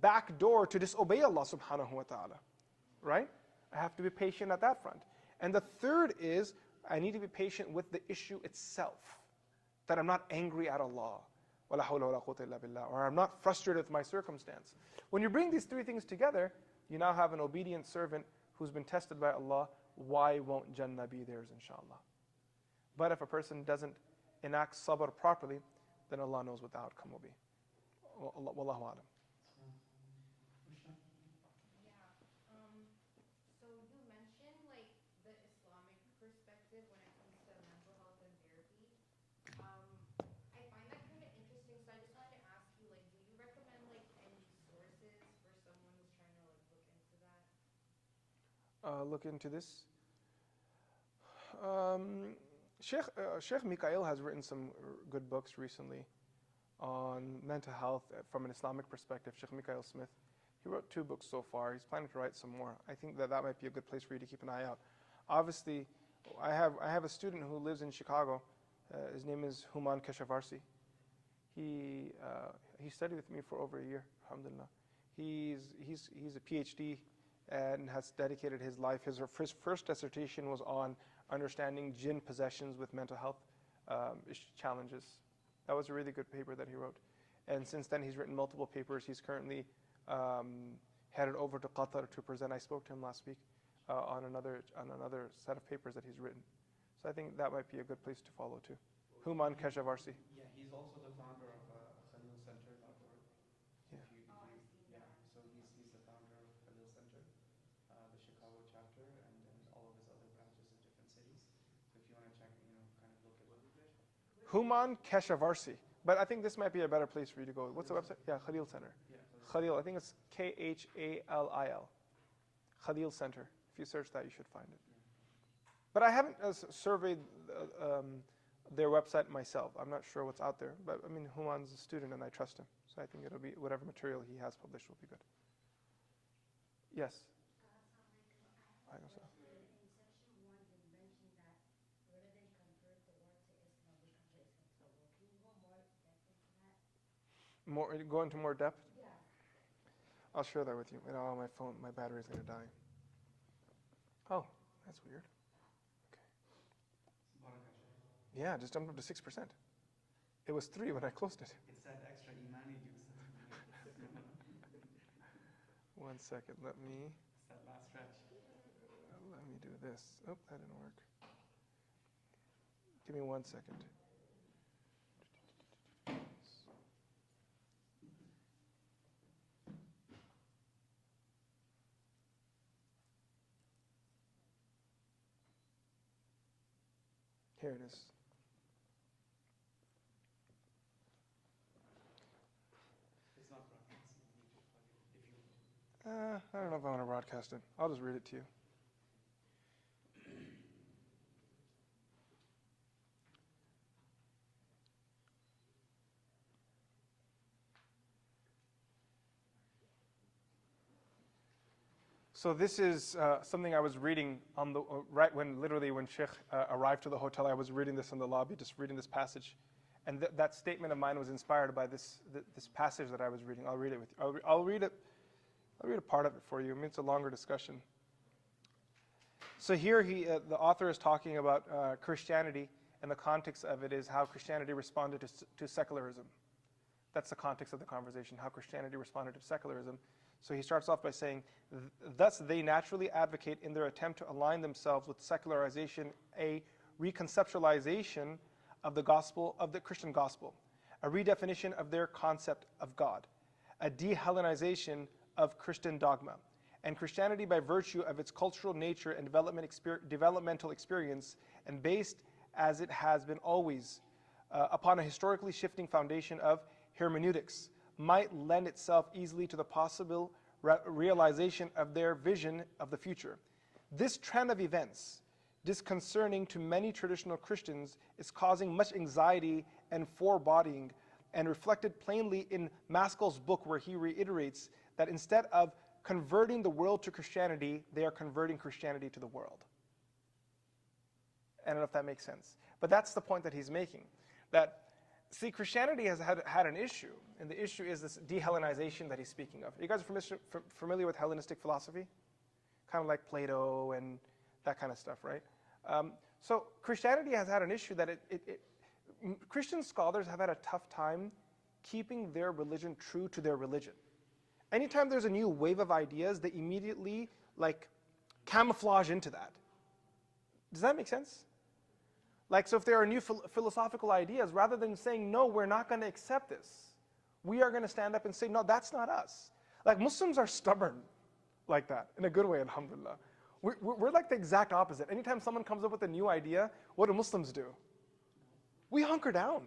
back door to disobey Allah subhanahu wa ta'ala. Right? I have to be patient at that front. And the third is, I need to be patient with the issue itself. That I'm not angry at Allah. Or I'm not frustrated with my circumstance. When you bring these three things together, you now have an obedient servant who's been tested by Allah. Why won't Jannah be theirs, inshallah? But if a person doesn't enact sabr properly, then Allah knows what the outcome will be. Wallahu alam. So you mentioned like the Islamic perspective when it comes to mental health and therapy. I find that kind of interesting. So I just wanted to ask you, like, do you recommend like any sources for someone who's trying to like look into that? Look into this. Sheikh Mikhail has written some good books recently on mental health from an Islamic perspective. Sheikh Mikhail Smith. He wrote 2 books so far. He's planning to write some more. I think that might be a good place for you to keep an eye out. Obviously, I have a student who lives in Chicago. His name is Hussain Keshavarsi. He studied with me for over a year, alhamdulillah. He's a PhD and has dedicated his life. His first dissertation was on understanding jinn possessions with mental health challenges. That was a really good paper that he wrote. And since then, he's written multiple papers. He's currently headed over to Qatar to present. I spoke to him last week on another set of papers that he's written. So I think that might be a good place to follow too. Hussain Keshavarsi. Yeah, he's also the founder of KhalilCenter.org. Yeah. Yeah, so he's the founder of Khalil Center, the Chicago chapter, and all of his other branches in different cities. So if you want to check, kind of look at what Hussain Keshavarsi. But I think this might be a better place for you to go. What's the website? Yeah, Khalil Center. Yeah, Khalil, I think it's Khalil. Khalil Center. If you search that, you should find it. But I haven't surveyed their website myself. I'm not sure what's out there. But I mean, Human's a student and I trust him. So I think it'll be, whatever material he has published will be good. Yes? In section 1, you mentioned that whether they convert the word to Islam, we convert Islam to the world. Can you go more depth into that? Go into more depth? Yeah. I'll share that with you. My phone, my battery's going to die. Oh, that's weird. Yeah, just jumped up to 6%. It was 3 when I closed it. it's that extra imani use. 1 second, let me It's that last stretch. do this. Oh, that didn't work. Give me 1 second. Here it is. It's not broadcasting. You need to plug it if you I don't know if I want to broadcast it. I'll just read it to you. So this is something I was reading on the literally when Sheikh arrived to the hotel. I was reading this in the lobby, just reading this passage, and that statement of mine was inspired by this passage that I was reading. I'll read it with you. I'll read a part of it for you. I mean, it's a longer discussion. So here the author is talking about Christianity, and the context of it is how Christianity responded to secularism. That's the context of the conversation, how Christianity responded to secularism. So he starts off by saying, thus they naturally advocate in their attempt to align themselves with secularization a reconceptualization of the gospel, of the Christian gospel, a redefinition of their concept of God, a de-Hellenization of Christian dogma, and Christianity by virtue of its cultural nature and developmental experience, and based as it has been always upon a historically shifting foundation of hermeneutics, might lend itself easily to the possible realization of their vision of the future. This trend of events, disconcerting to many traditional Christians, is causing much anxiety and foreboding, and reflected plainly in Maskell's book, where he reiterates that instead of converting the world to Christianity, they are converting Christianity to the world. I don't know if that makes sense. But that's the point that he's making. That, see, Christianity has had an issue, and the issue is this de-Hellenization that he's speaking of. Are you guys familiar with Hellenistic philosophy? Kind of like Plato and that kind of stuff, right? So Christianity has had an issue that Christian scholars have had a tough time keeping their religion true to their religion. Anytime there's a new wave of ideas, they immediately camouflage into that. Does that make sense? So if there are new philosophical ideas, rather than saying, no, we're not going to accept this, we are going to stand up and say, no, that's not us. Muslims are stubborn like that, in a good way, alhamdulillah. We're like the exact opposite. Anytime someone comes up with a new idea, what do Muslims do? We hunker down.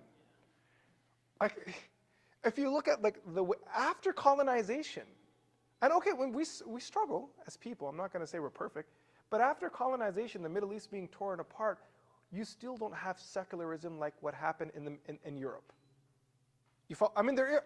If you look at after colonization, and okay, when we struggle as people, I'm not going to say we're perfect, but after colonization, the Middle East being torn apart, you still don't have secularism like what happened in Europe.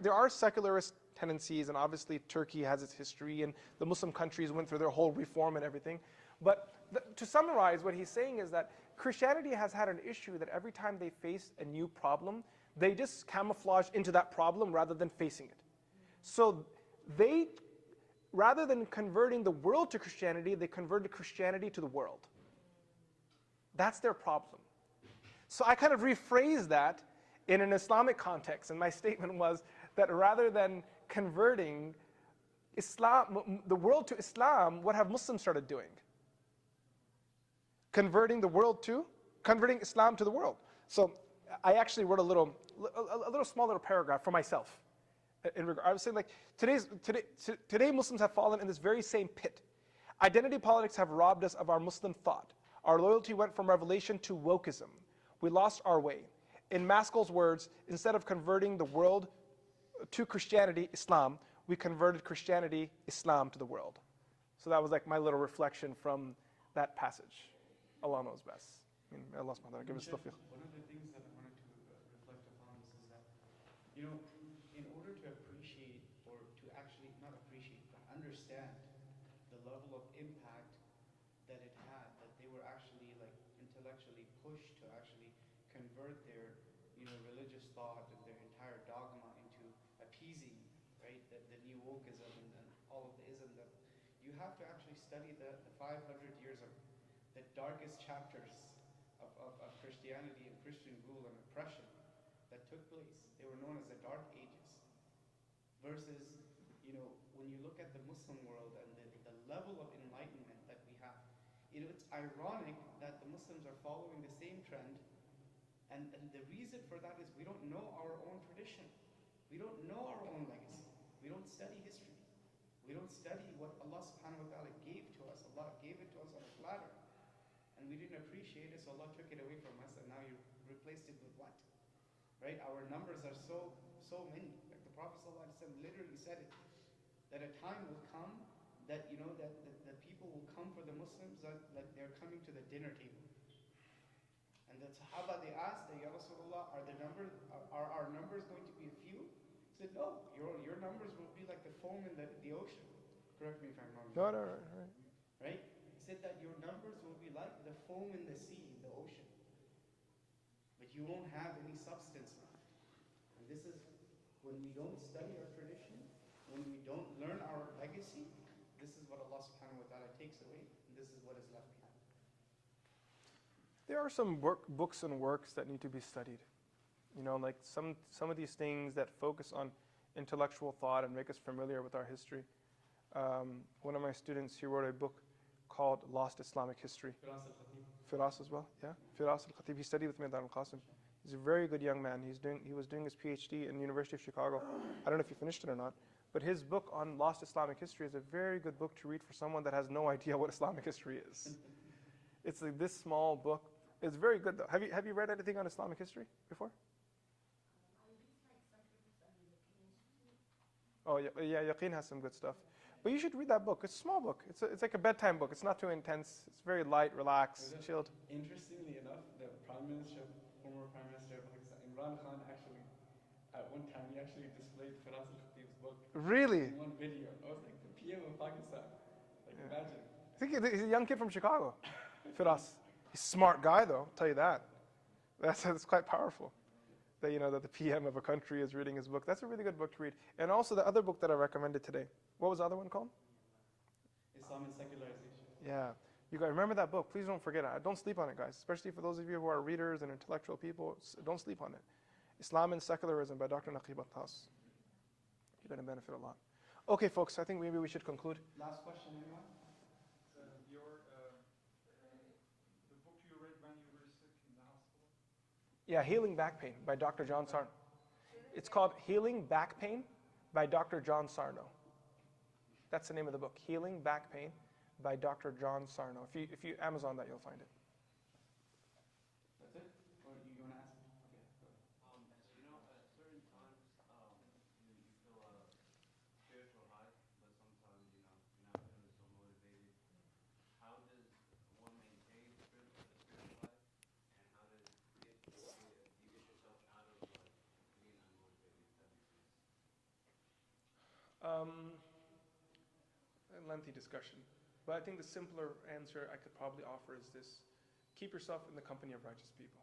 There are secularist tendencies, and obviously Turkey has its history, and the Muslim countries went through their whole reform and everything. But to summarize, what he's saying is that Christianity has had an issue that every time they face a new problem, they just camouflage into that problem rather than facing it. So they, rather than converting the world to Christianity, they converted Christianity to the world. That's their problem. So I kind of rephrased that in an Islamic context, and my statement was that rather than converting the world to Islam, what have Muslims started doing? Converting Islam to the world. So I actually wrote a little small little paragraph for myself. I was saying today Muslims have fallen in this very same pit. Identity politics have robbed us of our Muslim thought. Our loyalty went from revelation to wokeism. We lost our way. In Maskell's words, instead of converting the world to Christianity, Islam, we converted Christianity, Islam to the world. So that was my little reflection from that passage. Allah knows best. May Allah subhanahu wa ta'ala give us tawfiq. One of the things that I wanted to reflect upon is that, in order to appreciate, or to actually not appreciate, but understand the level of impact that it had, that they were actually intellectually pushed to actually convert their religious thought and their entire dogma into appeasing, right, the new wokeism and all of the ism, that you have to actually study the 500 years of the darkest chapters of Christianity and Christian rule and oppression that took place. They were known as the Dark Ages. Versus, when you look at the Muslim world and the level of enlightenment that we have, it's ironic that the Muslims are following the same trend, and the reason for that is we don't know our own tradition. We don't know our own legacy. We don't study history. We don't study what Allah subhanahu wa ta'ala gave to us. Allah gave it to us on a platter. And we didn't appreciate it, so Allah took it away from us, and now you replaced it with what? Right? Our numbers are so many. Like the Prophet ﷺ literally said it, that a time will come that that people will come for the Muslims like they're coming to the dinner table. And the Sahaba, they asked, Ya Rasulullah, are our numbers going to be a few? He said, no, your numbers will be like the foam in the ocean. Correct me if I'm wrong. No, right? He said that your numbers will be like the foam in the sea, in the ocean. But you won't have any substance left. And this is when we don't study our tradition, when we don't learn our legacy, this is what Allah subhanahu wa ta'ala takes away, and this is what is left behind. There are some books and works that need to be studied. You know, like some of these things that focus on intellectual thought and make us familiar with our history. One of my students, he wrote a book called Lost Islamic History. Firas as well, yeah. Firas al-Khatib. He studied with me at Darul Qasim. He's a very good young man. He was doing his PhD in the University of Chicago. I don't know if he finished it or not, but his book on lost Islamic history is a very good book to read for someone that has no idea what Islamic history is. It's like this small book. It's very good though. Have you read anything on Islamic history before? I use like some papers on the European Institute. Oh yeah, Yaqeen has some good stuff. But you should read that book. It's a small book. It's like a bedtime book. It's not too intense. It's very light, relaxed, chilled. Interestingly enough, the former Prime Minister of Pakistan, Imran Khan, actually, at one time, he actually displayed Firas al-Khatib's book Really? in one video. I was like, the PM of Pakistan. Like, imagine. I think he's a young kid from Chicago. Firas. He's a smart guy though, I'll tell you that. That's quite powerful. That that the PM of a country is reading his book. That's a really good book to read. And also the other book that I recommended today. What was the other one called? Islam and Secularization. Yeah. You guys remember that book. Please don't forget it. Don't sleep on it, guys. Especially for those of you who are readers and intellectual people. Don't sleep on it. Islam and Secularism by Dr. Naqib Attas. You're going to benefit a lot. Okay, folks, I think maybe we should conclude. Last question, anyone? The book you read when you were sick in the hospital? Yeah, Healing Back Pain by Dr. John Sarno. It's called Healing Back Pain by Dr. John Sarno. That's the name of the book, Healing Back Pain by Dr. John Sarno. If you Amazon that, you'll find it. That's it? Or you want to ask? Okay, go ahead. At certain times, you feel a spiritual high, but sometimes, you're not feeling so motivated. How does one maintain a spiritual high, and how do you get yourself out of being unmotivated, if that makes sense? A lengthy discussion. But I think the simpler answer I could probably offer is this. Keep yourself in the company of righteous people.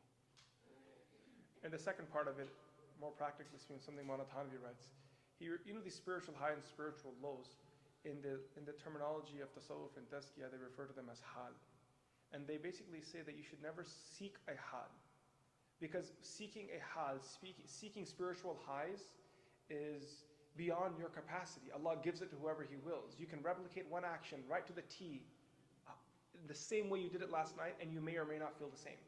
And the second part of it, more practically speaking, something Monatanavi writes. These spiritual high and spiritual lows, in the terminology of tasawwuf and tazkiyah, they refer to them as hal. And they basically say that you should never seek a hal. Because seeking a hal, seeking spiritual highs is beyond your capacity. Allah gives it to whoever He wills. You can replicate one action right to the T, the same way you did it last night, and you may or may not feel the same.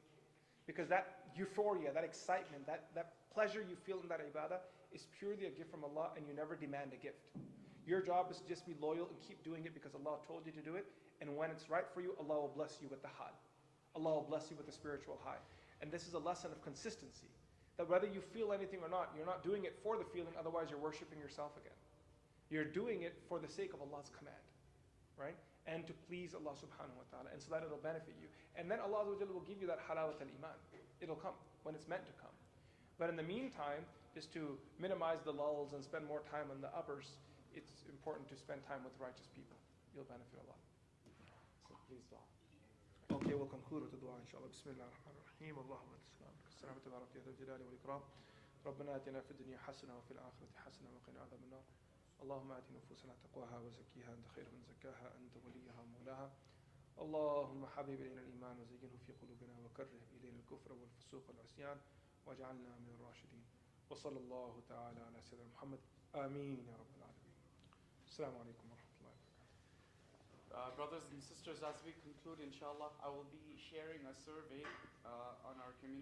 Because that euphoria, that excitement, that pleasure you feel in that ibadah is purely a gift from Allah, and you never demand a gift. Your job is to just be loyal and keep doing it because Allah told you to do it, and when it's right for you, Allah will bless you with the hal. Allah will bless you with the spiritual high. And this is a lesson of consistency. That whether you feel anything or not, you're not doing it for the feeling, otherwise you're worshiping yourself again. You're doing it for the sake of Allah's command, right? And to please Allah subhanahu wa ta'ala, and so that it'll benefit you. And then Allah will give you that halawat al-iman. It'll come when it's meant to come. But in the meantime, just to minimize the lulls and spend more time on the uppers, it's important to spend time with righteous people. You'll benefit a lot. So please dua. Okay, we'll conclude with the dua inshallah. Bismillah ar-Rahman ar-Rahim. Allahumma السلام تبارك يا ذا الجلال والإكرام ربنا آتنا في الدنيا حسنة وفي الآخرة حسنة وقنا عذاب النار اللهم آت نفوسنا تقواها وزكيها أنت خير من زكاها أنت وليها ومولاها اللهم حبب إلينا الإيمان وزينه في قلوبنا وكره إلينا الكفر والفسوق والعصيان واجعلنا من الراشدين وصلى الله تعالى على سيدنا محمد آمين يا رب العالمين السلام عليكم ورحمة الله وبركاته. Brothers and sisters, as we conclude, inshallah, I will be sharing a survey on our community.